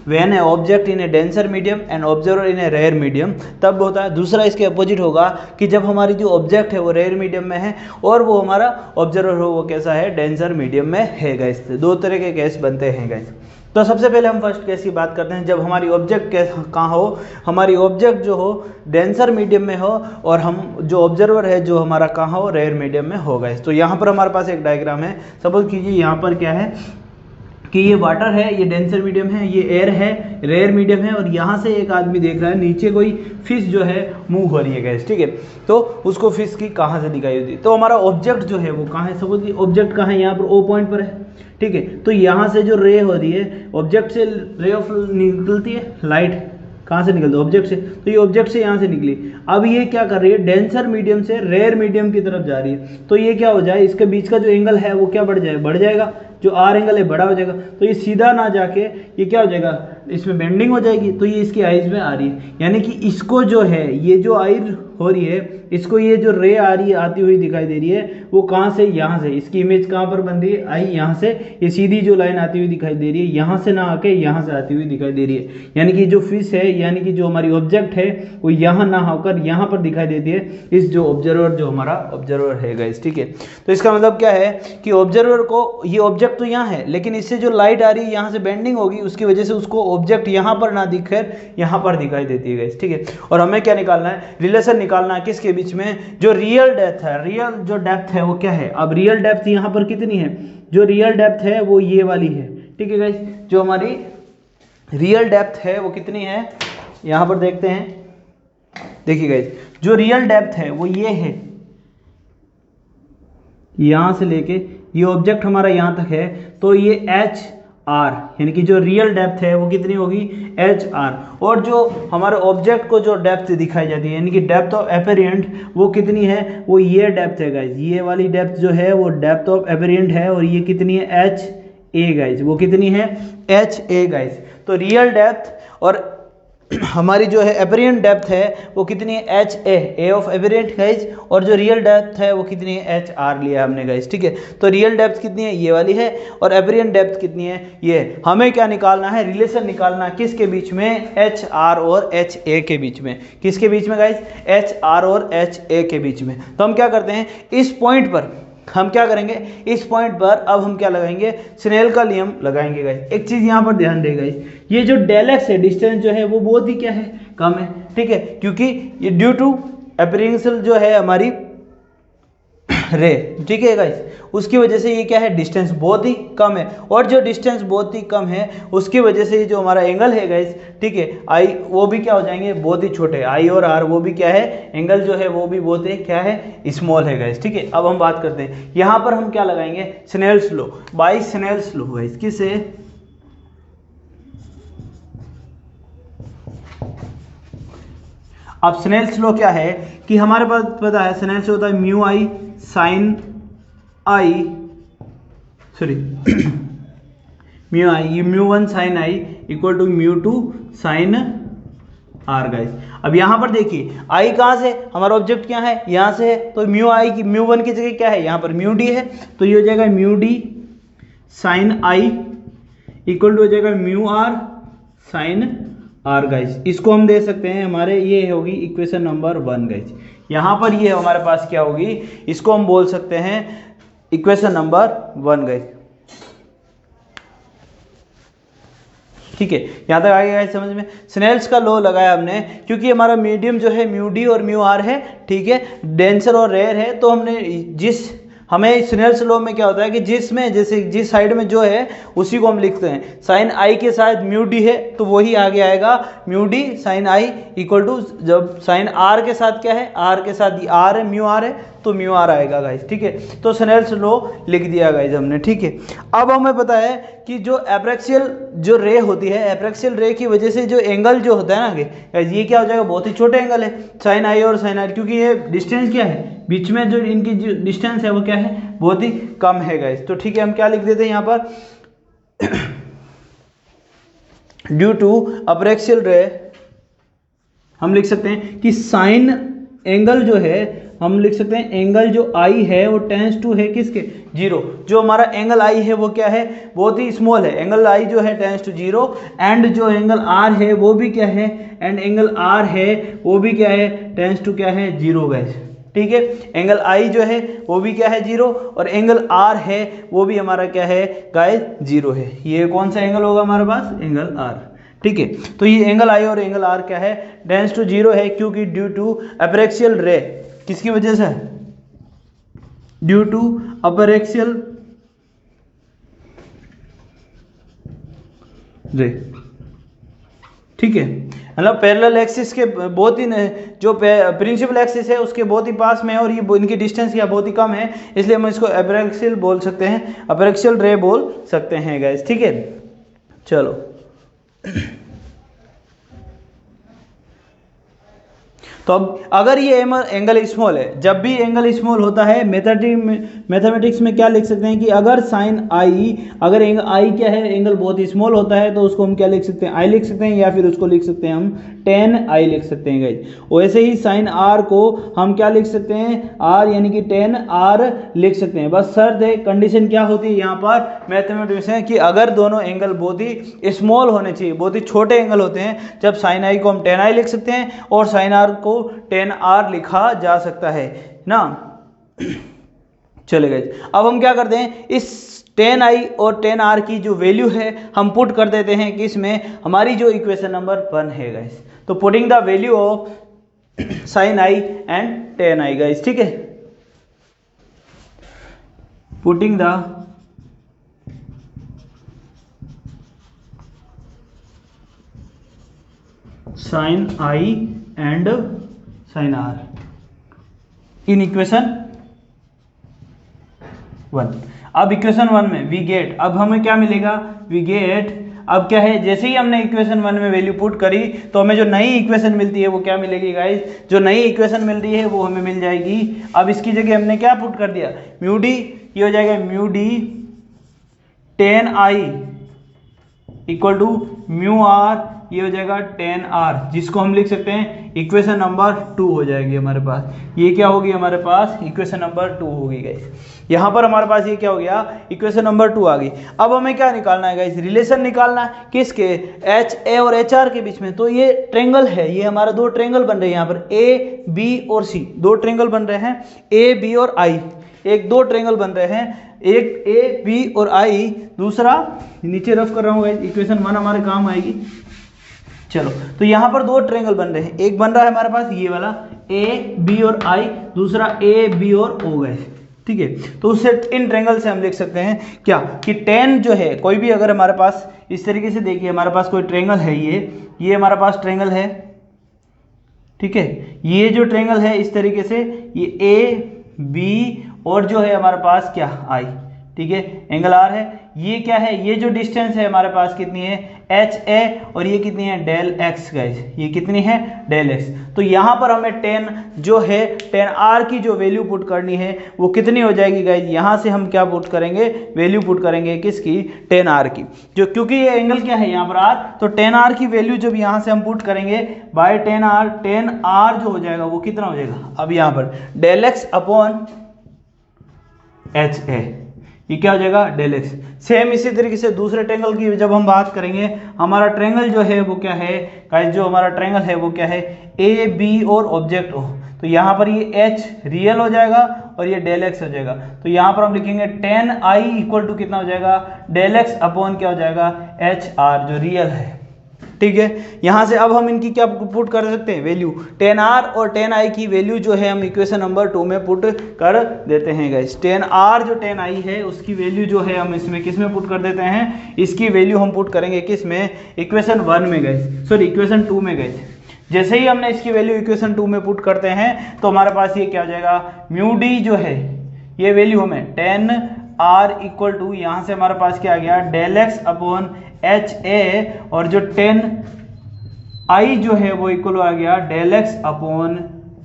when a object in a denser medium and observer in a rare medium तब होता है। दूसरा इसके अपोजिट होगा कि जब हमारी जो ऑब्जेक्ट है वो रेयर मीडियम में है और वो हमारा ऑब्जर्वर हो वो कैसा है, डेंसर मीडियम में है गाइस। दो तरह के केस बनते हैं गाइस। तो सबसे पहले हम फर्स्ट केस की बात करते हैं, जब हमारी ऑब्जेक्ट कहाँ हो, हमारी ऑब्जेक्ट जो हो डेंसर मीडियम में हो और हम जो ऑब्जर्वर है जो हमारा कहाँ हो, रेयर मीडियम में हो गाइस। तो यहाँ पर हमारे पास एक डायग्राम है, सपोज कीजिए यहाँ पर क्या है कि ये वाटर है, ये डेंसर मीडियम है, ये एयर है, रेयर मीडियम है, और यहाँ से एक आदमी देख रहा है नीचे कोई फिश जो है मूव हो रही है गैस, ठीक है। तो उसको फिश की कहाँ से दिखाई देती है, तो हमारा ऑब्जेक्ट जो है वो कहाँ है, सपोज कि ऑब्जेक्ट कहाँ है, यहाँ पर ओ पॉइंट पर है, ठीक है। तो यहाँ से जो रे हो रही है, ऑब्जेक्ट से रे ऑफ निकलती है लाइट, कहाँ से निकलती है, ऑब्जेक्ट से, तो ये ऑब्जेक्ट से यहाँ से निकली। अब ये क्या कर रही है, डेंसर मीडियम से रेयर मीडियम की तरफ जा रही है, तो ये क्या हो जाए, इसके बीच का जो एंगल है वो क्या बढ़ जाएगा, जो आर एंगल है बड़ा हो जाएगा, तो ये सीधा ना जाके ये क्या हो जाएगा, इसमें बेंडिंग हो जाएगी, तो ये इसकी आईज में आ रही है। यानी कि इसको जो है, ये जो आई हो रही है, इसको ये जो रे आ रही है, आती हुई दिखाई दे रही है, वो कहाँ से, यहाँ से, इसकी इमेज कहाँ पर बन रही है, आई यहाँ से, ये सीधी जो लाइन आती हुई दिखाई दे रही है, यहाँ से ना आके यहाँ से आती हुई दिखाई दे रही है। यानी कि जो फिश है, यानी कि जो हमारी ऑब्जेक्ट है वो यहाँ ना होकर यहाँ पर दिखाई देती है, इस जो ऑब्जर्वर, जो हमारा ऑब्जर्वर है गाइस, ठीक है। तो इसका मतलब क्या है कि ऑब्जर्वर को, ये ऑब्जेक्ट तो यहाँ है, लेकिन इससे जो लाइट आ रही है यहाँ से बेंडिंग होगी, उसकी वजह से उसको ऑब्जेक्ट यहाँ पर ना दिखकर यहाँ पर दिखाई देती है गाइस, ठीक है। और हमें क्या निकालना है, रिलेशन निकालना है किसके बीच में, जो रियल डेप्थ है, रियल जो डेप्थ है वो क्या है। अब रियल डेप्थ यहाँ पर कितनी है, जो रियल डेप्थ है वो ये वाली है, ठीक है गाइस। जो हमारी रियल डेप्थ है वो कितनी है, यहाँ पर देखते हैं, देखिए गाइस, जो रियल डेप्थ है वो ये है, यहाँ से लेके ये ऑब्जेक्ट हमारा यहाँ तक है, तो ये एच आर, यानी कि जो रियल डेप्थ है वो कितनी होगी, एच आर। और जो हमारे ऑब्जेक्ट को जो डेप्थ दिखाई जाती है, यानी कि डेप्थ ऑफ एपेरेंट, वो कितनी है, वो ये डेप्थ है गाइज, ये वाली डेप्थ जो है वो डेप्थ ऑफ एपेरेंट है, और ये कितनी है, एच ए गाइज, वो कितनी है, एच ए गाइज। तो रियल डेप्थ और हमारी जो है एपेरेंट डेप्थ है वो कितनी है, H A of apparent guys, और जो रियल डेप्थ है वो कितनी है, एच आर लिया हमने गाइज, ठीक है। तो रियल डेप्थ कितनी है, ये वाली है, और एपेरेंट डेप्थ कितनी है, ये। हमें क्या निकालना है, रिलेशन निकालना है किसके बीच में, एच आर और एच ए के बीच में। किसके बीच में गाइज, एच आर और एच ए के बीच में। तो हम क्या करते हैं, इस पॉइंट पर हम क्या करेंगे, इस पॉइंट पर अब हम क्या लगाएंगे, स्नेल का नियम लगाएंगे गाइस। एक चीज यहाँ पर ध्यान देगा गाइस, ये जो डेल एक्स है, डिस्टेंस जो है वो बहुत ही क्या है, कम है, ठीक है, क्योंकि ये ड्यू टू एपरेंशियल जो है हमारी रे, ठीक है गाइस, उसकी वजह से ये क्या है, डिस्टेंस बहुत ही कम है। और जो डिस्टेंस बहुत ही कम है उसकी वजह से जो हमारा एंगल है गाइस, ठीक है, आई वो भी क्या हो जाएंगे, बहुत ही छोटे, आई और आर वो भी क्या है, एंगल जो है वो भी बहुत ही क्या है, स्मॉल है गाइस, ठीक है। अब हम बात करते हैं, यहाँ पर हम क्या लगाएंगे, Snell's law, by Snell's law guys, किससे, अब स्नेल्स लॉ क्या है कि हमारे पास पता है, स्नेल्स होता है mu I sine I, sorry mu I, ये mu one sine I equal to mu two sine are guys. अब यहाँ पर देखिए आई कहाँ से, हमारा ऑब्जेक्ट क्या है, यहाँ से है, तो म्यू आई की म्यू वन की जगह क्या है, यहाँ पर म्यू डी है, तो ये हो जाएगा mu D sine I equal to हो जाएगा mu R sine are guys. इसको हम दे सकते हैं हमारे, ये होगी इक्वेशन नंबर 1 गाइस। यहाँ पर ये हमारे पास क्या होगी, इसको हम बोल सकते हैं इक्वेशन नंबर 1 गाइस। ठीक है, यहाँ तक आ गया है समझ में। स्नेल्स का लॉ लगाया हमने, क्योंकि हमारा मीडियम जो है म्यू डी और म्यू आर है, ठीक है, डेंसर और रेयर है, तो हमने हमें स्नेल्स लॉ में क्या होता है कि जिस साइड में जो है उसी को हम लिखते हैं। साइन आई के साथ म्यू डी है तो वही आगे आएगा mu D sine I equal to, जब साइन आर के साथ क्या है, आर के साथ आर है, म्यू आर है, तो म्यू आर आएगा गाइस। ठीक है, तो स्नेल्स लॉ लिख दिया गाइस हमने। ठीक है, अब हमें पता है कि जो एप्रेक्सियल जो रे होती है, एप्रेक्सियल रे की वजह से जो एंगल जो होता है ना गाइस, ये क्या हो जाएगा, बहुत ही छोटे एंगल है साइन आई और साइन आर, क्योंकि ये डिस्टेंस क्या है बीच में, जो इनकी जो डिस्टेंस है वो क्या है, बहुत ही कम है गाइस। तो ठीक है, हम क्या लिख देते हैं यहाँ पर ड्यू टू एप्रेक्सियल रे, हम लिख सकते हैं कि साइन एंगल जो है, हम लिख सकते हैं एंगल जो आई है वो टेंस टू है किसके, 0। जो हमारा एंगल आई है वो क्या है, बहुत ही स्मॉल है, एंगल आई जो है टेंस टू 0, एंड जो एंगल आर है वो भी क्या है, एंड एंगल आर है वो भी क्या है, टेंस टू क्या है, 0 गाइस। ठीक है, एंगल आई जो है वो भी क्या है, 0, और एंगल आर है वो भी हमारा क्या है गाइस, 0 है। ये कौन सा एंगल होगा हमारे पास, एंगल आर। ठीक है, तो ये एंगल आई और एंगल आर क्या है, टेंस टू 0 है, क्योंकि ड्यू टू एप्रेक्सियल रे, किसकी वजह से, ड्यू टू एप्रेक्सियल रे। ठीक है, मतलब पैरेलल एक्सिस के बहुत ही, जो प्रिंसिपल एक्सिस है उसके बहुत ही पास में है, और ये इनकी डिस्टेंस क्या बहुत ही कम है, इसलिए हम इसको एप्रेक्सियल बोल सकते हैं, एप्रेक्सियल रे बोल सकते हैं गाइस। ठीक है, चलो तो अब अगर ये एंगल स्मॉल है, जब भी एंगल स्मॉल होता है मैथमेटिक्स में क्या लिख सकते हैं कि अगर साइन आई, अगर एंगल आई क्या है, एंगल बहुत ही स्मॉल होता है, तो उसको हम क्या लिख सकते हैं, आई लिख सकते हैं, या फिर उसको लिख सकते हैं हम tan आई लिख सकते हैं गाइस। वैसे ही साइन आर को हम क्या लिख सकते हैं, आर यानी कि tan आर लिख सकते हैं। बस शर्त है, कंडीशन क्या होती है यहाँ पर मैथमेटिक्स में, कि अगर दोनों एंगल बहुत ही स्मॉल होने चाहिए, बहुत ही छोटे एंगल होते हैं, जब साइन आई को हम tan आई लिख सकते हैं और साइन आर को tan आर लिखा जा सकता है ना। चले गए, अब हम क्या करते हैं, इस tan आई और tan आर की जो वैल्यू है हम पुट कर देते हैं कि इसमें हमारी जो इक्वेशन नंबर 1 है गाइस। तो putting the value of sine I and tan I guys. ठीक है, putting the sine I and sine R in equation 1। अब इक्वेशन 1 में वी गेट, अब हमें क्या मिलेगा, वी गेट, अब क्या है, जैसे ही हमने इक्वेशन 1 में वैल्यू पुट करी तो हमें जो नई इक्वेशन मिलती है वो क्या मिलेगी गाइस, जो नई इक्वेशन मिल रही है वो हमें मिल जाएगी। अब इसकी जगह हमने क्या पुट कर दिया, म्यू डी, ये हो जाएगा mu D tan I equal to mu R, ये हो जाएगा tan आर, जिसको हम लिख सकते हैं इक्वेशन नंबर 2 हो जाएगी हमारे पास। ये क्या होगी हमारे पास, इक्वेशन नंबर 2 होगी गाइस। यहाँ पर हमारे पास ये क्या हो गया, इक्वेशन नंबर 2 आ गई। अब हमें क्या निकालना है गाइस, रिलेशन निकालना है, किसके, एच ए और एच आर के बीच में। तो ये ट्रेंगल है, ये हमारा दो ट्रेंगल बन रहे हैं यहाँ पर, ए बी और सी, दो ट्रेंगल बन रहे हैं, ए बी और आई, एक दो ट्रेंगल बन रहे हैं, एक ए बी और आई, दूसरा नीचे रफ कर रहा हूँ गाइस, इक्वेशन 1 हमारे काम आएगी। चलो, तो यहाँ पर दो ट्रेंगल बन रहे हैं, एक बन रहा है हमारे पास ये वाला ए बी और आई, दूसरा ए बी और ओ गाइस। ठीक है, तो उससे इन ट्रेंगल से हम लिख सकते हैं क्या, कि tan जो है, कोई भी अगर हमारे पास इस तरीके से देखिए, हमारे पास कोई ट्रेंगल है, ये हमारे पास ट्रेंगल है, ठीक है, ये जो ट्रेंगल है इस तरीके से, ये ए बी और जो है हमारे पास क्या, आई, ठीक है, एंगल आर है, ये क्या है, ये जो डिस्टेंस है हमारे पास कितनी है, एच ए और ये कितनी है डेल एक्स गाइज, ये कितनी है डेल एक्स। तो यहाँ पर हमें टेन जो है टेन आर की जो वैल्यू पुट करनी है वो कितनी हो जाएगी गाइज, यहाँ से हम क्या पुट करेंगे वैल्यू पुट करेंगे किसकी टेन आर की, जो क्योंकि ये एंगल क्या है यहाँ पर आर, तो टेन आर की वैल्यू जब यहाँ से हम पुट करेंगे बाय टेन आर जो हो जाएगा वो कितना हो जाएगा, अब यहाँ पर del x upon H A, ये क्या हो जाएगा डेल एक्स। सेम इसी तरीके से दूसरे ट्रायंगल की जब हम बात करेंगे, हमारा ट्रायंगल जो है वो क्या है गाइस, जो हमारा ट्रायंगल है वो क्या है ए बी और ऑब्जेक्ट हो, तो यहाँ पर ये एच रियल हो जाएगा और ये डेल एक्स हो जाएगा। तो यहाँ पर हम लिखेंगे टेन आई इक्वल टू कितना हो जाएगा डेल एक्स अपॉन क्या हो जाएगा एच आर जो रियल है, ठीक है। यहाँ से अब हम इनकी क्या पुट कर सकते हैं वैल्यू, टेन आर और टेन आई की वैल्यू जो है हम इक्वेशन नंबर 2 में पुट कर देते हैं गाइस। टेन आर जो टेन आई है उसकी वैल्यू जो है हम इसमें किस में पुट कर देते हैं, इसकी वैल्यू हम पुट करेंगे किस में, इक्वेशन 1 में गाइस, सॉरी इक्वेशन 2 में गाइस। जैसे ही हमने इसकी वैल्यू इक्वेशन 2 में पुट करते हैं तो हमारे पास ये क्या हो जाएगा, म्यू डी जो है ये वैल्यू हमें टेन आर इक्वल टू यहाँ से हमारे पास क्या आ गया del x upon H A, और जो टेन आई जो है वो इक्वल आ गया del x upon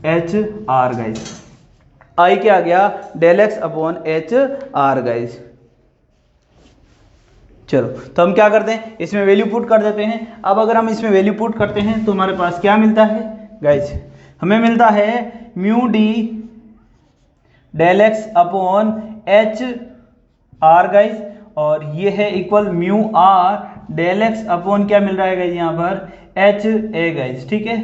H R guys, i क्या आ गया del x upon H R guys. चलो तो हम क्या करते हैं इसमें वैल्यू पुट कर देते हैं। अब अगर हम इसमें वैल्यू पुट करते हैं तो हमारे पास क्या मिलता है गाइज, हमें मिलता है mu D del x upon H R guys, और ये है equal mu R del x upon क्या मिल रहा है गाइज यहाँ पर एच ए गाइज, ठीक है।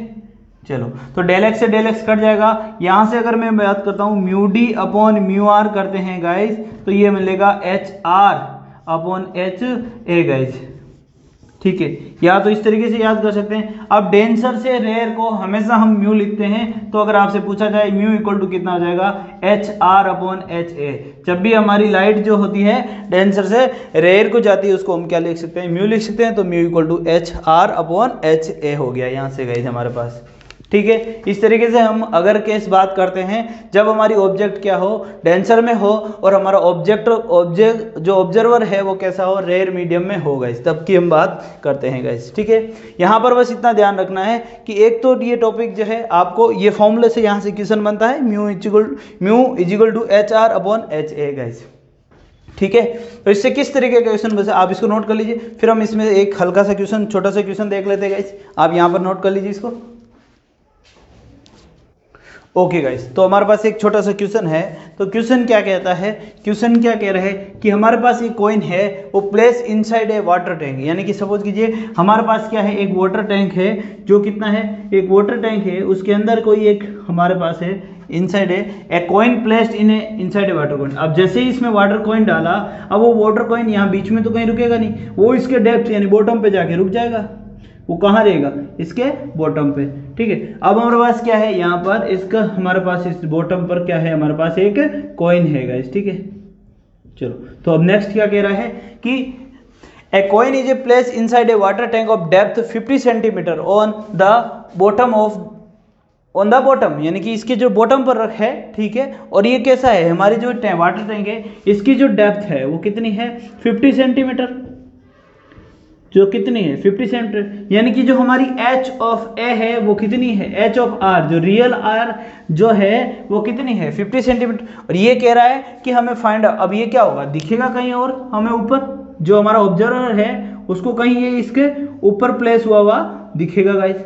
चलो तो डेल एक्स से डेल एक्स कट जाएगा, यहाँ से अगर मैं बात करता हूँ mu D upon mu R करते हैं गाइज तो ये मिलेगा H R upon H A guys, ठीक है। या तो इस तरीके से याद कर सकते हैं। अब डेंसर से रेयर को हमेशा हम म्यू लिखते हैं, तो अगर आपसे पूछा जाए म्यू इक्वल टू कितना हो जाएगा एच आर अपॉन एच ए, जब भी हमारी लाइट जो होती है डेंसर से रेयर को जाती है उसको हम क्या लिख सकते हैं म्यू लिख सकते हैं, तो mu equal to H R upon H A हो गया यहाँ से गाइस हमारे पास, ठीक है। इस तरीके से हम अगर केस बात करते हैं जब हमारी ऑब्जेक्ट क्या हो डेंसर में हो और हमारा ऑब्जेक्ट जो ऑब्जर्वर है वो कैसा हो रेयर मीडियम में हो गाइस, तब की हम बात करते हैं गाइस, ठीक है। यहाँ पर बस इतना ध्यान रखना है कि एक तो ये टॉपिक जो है आपको ये फॉर्मूले से यहाँ से क्वेश्चन बनता है mu equal to H R upon H A guys, ठीक है। तो इससे किस तरीके का क्वेश्चन बचा आप इसको नोट कर लीजिए, फिर हम इसमें एक हल्का सा क्वेश्चन छोटा सा क्वेश्चन देख लेते हैं गाइस, आप यहाँ पर नोट कर लीजिए इसको। ओके गाइस, तो हमारे पास एक छोटा सा क्वेश्चन है, तो क्वेश्चन क्या कहता है, क्वेश्चन क्या कह रहा है कि हमारे पास एक कॉइन है वो place inside a water tank, यानी कि सपोज कीजिए हमारे पास क्या है एक वाटर टैंक है जो कितना है एक वाटर टैंक है, उसके अंदर कोई एक हमारे पास है inside a coin placed in A inside a water coin. अब जैसे ही इसमें वाटर कॉइन डाला, अब वो वाटर कॉइन यहाँ बीच में तो कहीं रुकेगा नहीं, वो इसके डेप्थ यानी बॉटम पे जाके रुक जाएगा, वो कहाँ रहेगा इसके बॉटम पे, ठीक है। अब हमारे पास क्या है यहाँ पर इसका हमारे पास इस बॉटम पर क्या है हमारे पास एक कॉइन है गाइस, ठीक है। चलो तो अब नेक्स्ट क्या कह रहा है कि a coin is a place inside a water tank of depth 50 centimetre on the bottom, यानी कि इसके जो बॉटम पर है, ठीक है। और ये कैसा है हमारी जो वाटर टैंक है इसकी जो डेप्थ है वो कितनी है 50 सेंटीमीटर, जो कितनी है 50 सेंटीमीटर, यानी कि जो हमारी एच ऑफ ए है वो कितनी है एच ऑफ आर, जो रियल आर जो है वो कितनी है 50 सेंटीमीटर। और ये कह रहा है कि हमें फाइंड, अब ये क्या होगा दिखेगा कहीं और हमें ऊपर, जो हमारा ऑब्जर्वर है उसको कहीं ये इसके ऊपर प्लेस हुआ दिखेगा गाइस।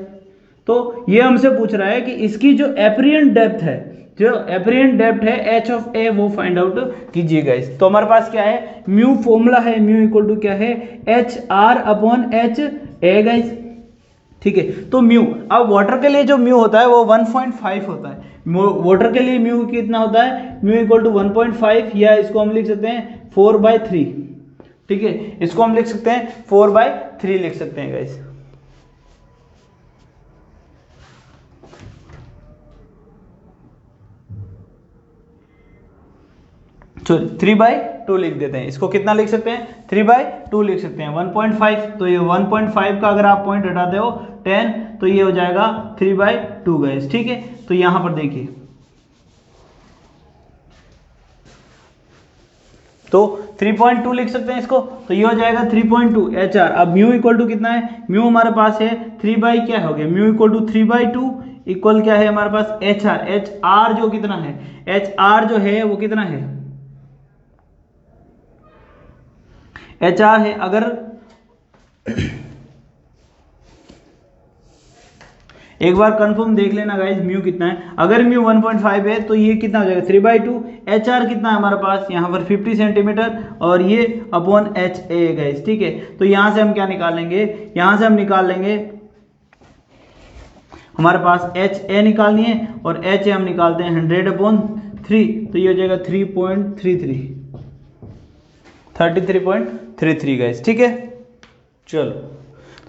तो ये हमसे पूछ रहा है कि इसकी जो एपरिएंट डेप्थ है, जो एपरिएंट डेप्थ है एच ऑफ ए वो फाइंड आउट कीजिए गाइस। तो हमारे पास क्या है म्यू फॉर्मूला है, म्यू इक्वल टू क्या है H R upon H A guys, ठीक है। तो म्यू, अब वाटर के लिए जो म्यू होता है वो 1.5 होता है, वाटर के लिए म्यू कितना होता है म्यू इक्वल टू 1.5, या इसको हम लिख सकते हैं 4/3, ठीक है। इसको हम लिख सकते हैं 4/3 लिख सकते हैं गाइस। चलो 3/2 लिख देते हैं, इसको कितना लिख सकते हैं 3/2 लिख सकते हैं। 1.5, तो ये 1.5 का अगर आप पॉइंट हटाते हो 10, तो ये हो जाएगा 3/2 गाइस, ठीक है। तो यहां पर देखिए, तो 3.2 लिख सकते हैं इसको, तो ये हो जाएगा 3.2 HR। अब म्यू इक्वल टू कितना है, म्यू हमारे पास है 3 बाई क्या हो गया, म्यू इक्वल टू 3/2 इक्वल क्या है हमारे पास HR। HR जो कितना है, HR जो है वो कितना है, HR है, अगर एक बार कंफर्म देख लेना गाइज म्यू कितना है, अगर म्यू 1.5 है तो ये कितना हो जाएगा 3/2। HR कितना है हमारे पास यहाँ पर 50 सेंटीमीटर और ये अपॉन HA गाइज, ठीक है। तो यहाँ से हम क्या निकाल लेंगे, यहाँ से हम निकाल लेंगे हमारे पास HA निकालनी है और HA हम निकालते हैं 100/3, तो ये हो जाएगा 33.33 गाइज, ठीक है। चलो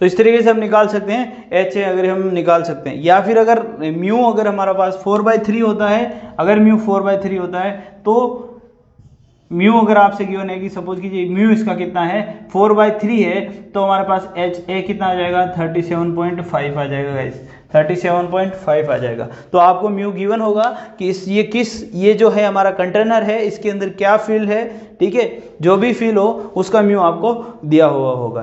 तो इस तरीके से हम निकाल सकते हैं HA, अगर हम निकाल सकते हैं, या फिर अगर म्यू अगर हमारा पास 4/3 होता है, अगर म्यू 4/3 होता है तो म्यू अगर आपसे गिवन है कि सपोज कीजिए म्यू इसका कितना है 4/3 है, तो हमारे पास HA कितना आ जाएगा 37.5 आ जाएगा गाइस, 37.5 आ जाएगा। तो आपको म्यू गिवन होगा कि ये जो है हमारा कंटेनर है इसके अंदर क्या फिल है, ठीक है, जो भी फिल हो उसका म्यू आपको दिया हुआ होगा,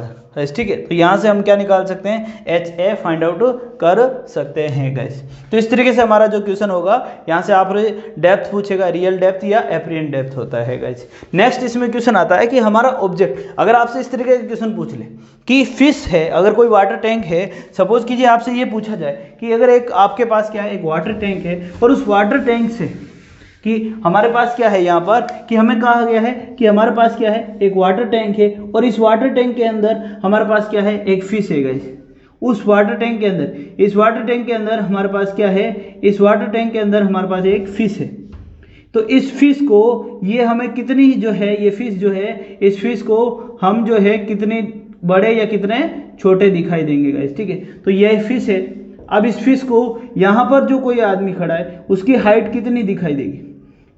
ठीक है। तो यहाँ से हम क्या निकाल सकते हैं, HA फाइंड आउट कर सकते हैं गाइस। तो इस तरीके से हमारा जो क्वेश्चन होगा, यहाँ से आप डेप्थ पूछेगा, रियल डेप्थ या एप्रिएंट डेप्थ होता है गाइस। नेक्स्ट इसमें क्वेश्चन आता है कि हमारा ऑब्जेक्ट, अगर आपसे इस तरीके का क्वेश्चन पूछ ले कि फिश है, अगर कोई वाटर टैंक है, सपोज कीजिए आपसे ये पूछा जाए कि अगर एक आपके पास क्या है, एक वाटर टैंक है और उस वाटर टैंक से कि हमारे पास क्या है, यहाँ पर कि हमें कहा गया है कि हमारे पास क्या है, एक वाटर टैंक है और इस वाटर टैंक के अंदर हमारे पास क्या है, एक फिश है गाइस। उस वाटर टैंक के अंदर, इस वाटर टैंक के अंदर हमारे पास क्या है, इस वाटर टैंक के अंदर हमारे पास एक फिश है। तो इस फिश को ये हमें कितनी जो है, ये फिश जो है, इस फिश को हम जो है कितने बड़े या कितने छोटे दिखाई देंगे गाइस, ठीक है। तो यह फिश है। अब इस फिश को यहाँ पर जो कोई आदमी खड़ा है उसकी हाइट कितनी दिखाई देगी,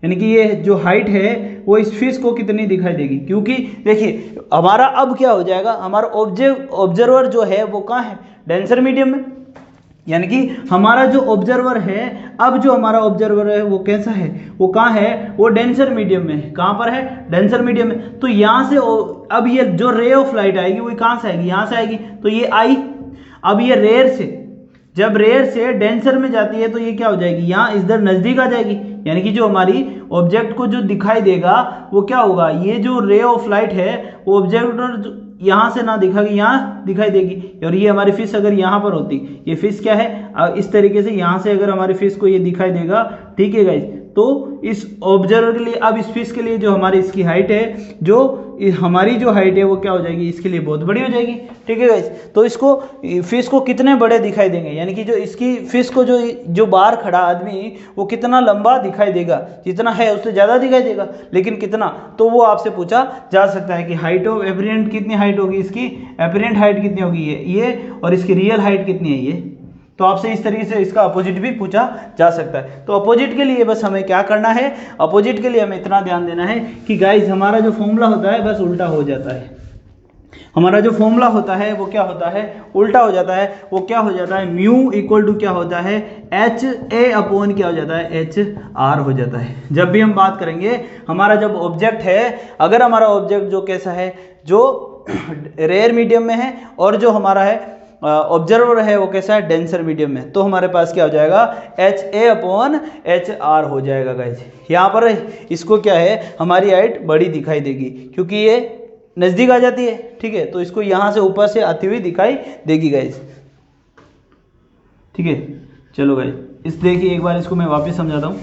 यानी कि ये जो हाइट है वो इस फिश को कितनी दिखाई देगी, क्योंकि देखिए हमारा अब क्या हो जाएगा, हमारा ऑब्जर्वर जो है वो कहाँ है, डेंसर मीडियम में, यानी कि हमारा जो ऑब्जर्वर है, अब जो हमारा ऑब्जर्वर है वो कैसा है, वो कहाँ है, वो डेंसर मीडियम में है। कहाँ पर है, डेंसर मीडियम में। तो यहाँ से अब ये जो रे ऑफ लाइट आएगी वो कहाँ से आएगी, यहाँ से आएगी, तो ये आई। अब ये रेयर से, जब रेयर से डेंसर में जाती है तो ये क्या हो जाएगी, यहाँ इधर नज़दीक आ जाएगी, यानी कि जो हमारी ऑब्जेक्ट को जो दिखाई देगा वो क्या होगा, ये जो रे ऑफ लाइट है वो ऑब्जेक्ट यहाँ से ना दिखाएगी, यहाँ दिखाई देगी। और ये हमारी फिश अगर यहाँ पर होती, ये फिश क्या है, इस तरीके से यहाँ से अगर हमारी फिश को ये दिखाई देगा, ठीक है गाइस। तो इस ऑब्जर्वर के लिए, अब इस फिश के लिए जो हमारी इसकी हाइट है, जो हमारी जो हाइट है वो क्या हो जाएगी, इसके लिए बहुत बड़ी हो जाएगी, ठीक है गाइस। तो इसको फिश को कितने बड़े दिखाई देंगे, यानी कि जो इसकी फिश को जो बाहर खड़ा आदमी वो कितना लंबा दिखाई देगा, जितना है उससे ज़्यादा दिखाई देगा, लेकिन कितना, तो वो आपसे पूछा जा सकता है कि हाइट ऑफ एपरेंट कितनी हाइट होगी, इसकी एपरेंट हाइट कितनी होगी ये, और इसकी रियल हाइट कितनी है ये। तो आपसे इस तरीके से इसका अपोजिट भी पूछा जा सकता है। तो अपोजिट के लिए बस हमें क्या करना है, अपोजिट के लिए हमें इतना ध्यान देना है कि गाइस हमारा जो फॉर्मूला होता है बस उल्टा हो जाता है। हमारा जो फॉर्मूला होता है वो क्या होता है, उल्टा हो जाता है। वो क्या हो जाता है, म्यू इक्वल टू क्या होता है, HA अपॉन क्या हो जाता है, HR हो जाता है। जब भी हम बात करेंगे, हमारा जब ऑब्जेक्ट है, अगर हमारा ऑब्जेक्ट जो कैसा है, जो रेयर मीडियम में है और जो हमारा है ऑब्जर्वर है वो कैसा है, डेंसर मीडियम में, तो हमारे पास क्या हो जाएगा, HA अपॉन HR हो जाएगा गाइस। यहाँ पर इसको क्या है, हमारी हाइट बड़ी दिखाई देगी क्योंकि ये नज़दीक आ जाती है, ठीक है। तो इसको यहाँ से ऊपर से आती हुई दिखाई देगी गाइस, ठीक है। चलो गाइस, इस देखिए एक बार इसको मैं वापस समझाता हूँ।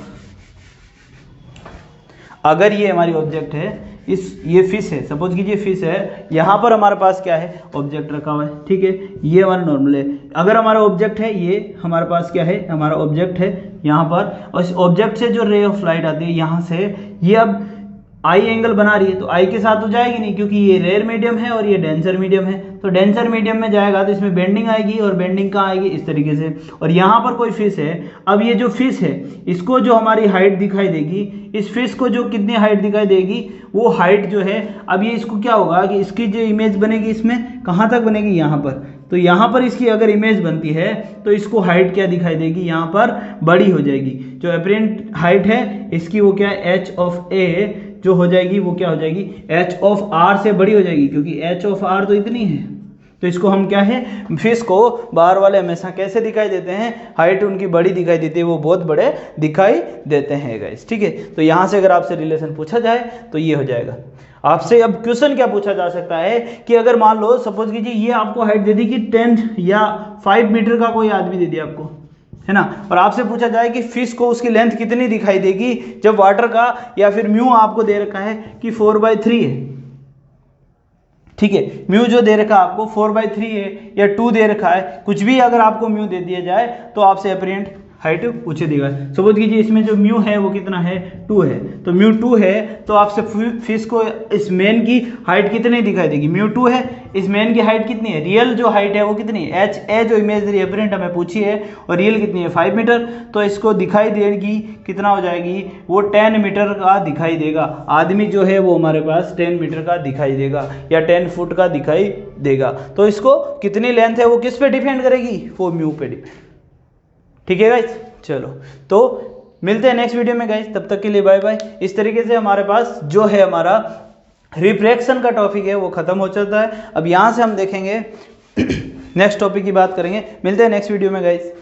अगर ये हमारी ऑब्जेक्ट है, ये फिश है, सपोज कीजिए फिश है, यहाँ पर हमारे पास क्या है, ऑब्जेक्ट रखा हुआ है, ठीक है। ये हमारा नॉर्मल है। अगर हमारा ऑब्जेक्ट है, ये हमारे पास क्या है, हमारा ऑब्जेक्ट है यहाँ पर, और इस ऑब्जेक्ट से जो रे ऑफ लाइट आती है यहाँ से, ये अब आई एंगल बना रही है, तो आई के साथ तो जाएगी नहीं क्योंकि ये रेयर मीडियम है और ये डेंसर मीडियम है। तो डेंसर मीडियम में जाएगा तो इसमें बेंडिंग आएगी, और बेंडिंग कहाँ आएगी, इस तरीके से। और यहाँ पर कोई फिश है, अब ये जो फिश है इसको जो हमारी हाइट दिखाई देगी, इस फिश को जो कितनी हाइट दिखाई देगी, वो हाइट जो है, अब ये इसको क्या होगा कि इसकी जो इमेज बनेगी इसमें कहाँ तक बनेगी, यहाँ पर। तो यहाँ पर इसकी अगर इमेज बनती है तो इसको हाइट क्या दिखाई देगी, यहाँ पर बड़ी हो जाएगी। जो एपरेंट हाइट है इसकी वो क्या है, H ऑफ A जो हो जाएगी वो क्या हो जाएगी, एच ऑफ आर से बड़ी हो जाएगी, क्योंकि एच ऑफ आर तो इतनी है। तो इसको हम क्या है, फिश को बाहर वाले हमेशा कैसे दिखाई देते हैं, हाइट उनकी बड़ी दिखाई देती है, वो बहुत बड़े दिखाई देते हैं गाइस, ठीक है। तो यहाँ से अगर आपसे रिलेशन पूछा जाए तो ये हो जाएगा। आपसे अब क्वेश्चन क्या पूछा जा सकता है कि अगर मान लो सपोज कीजिए ये आपको हाइट दे दी कि 10 या 5 मीटर का कोई आदमी दे दिया आपको, है ना, और आपसे पूछा जाए कि फिश को उसकी लेंथ कितनी दिखाई देगी जब वाटर का, या फिर म्यू आपको दे रखा है कि 4/3 है, ठीक है, म्यू जो दे रखा है आपको 4/3 है या 2 दे रखा है, कुछ भी अगर आपको म्यू दे दिया जाए तो आपसे अपरेंट हाइट पूछे देगा। सपोज कीजिए इसमें जो म्यू है वो कितना है, 2 है, तो म्यू 2 है तो आपसे फिश को इस मेन की हाइट कितनी दिखाई देगी, म्यू 2 है, इस मेन की हाइट कितनी है, रियल जो हाइट है वो कितनी है, एच ए जो इमेजरी अपरेंट हमें पूछी है, और रियल कितनी है 5 मीटर, तो इसको दिखाई देगी कितना हो जाएगी, वो 10 मीटर का दिखाई देगा। आदमी जो है वो हमारे पास 10 मीटर का दिखाई देगा या 10 फुट का दिखाई देगा। तो इसको कितनी लेंथ है वो किस पे डिपेंड करेगी, वो म्यू पे डिपेंड, ठीक है गाइस। चलो तो मिलते हैं नेक्स्ट वीडियो में गाइस, तब तक के लिए बाय बाय। इस तरीके से हमारे पास जो है हमारा रिफ्रैक्शन का टॉपिक है वो खत्म हो जाता है। अब यहाँ से हम देखेंगे नेक्स्ट टॉपिक की बात करेंगे। मिलते हैं नेक्स्ट वीडियो में गाइस।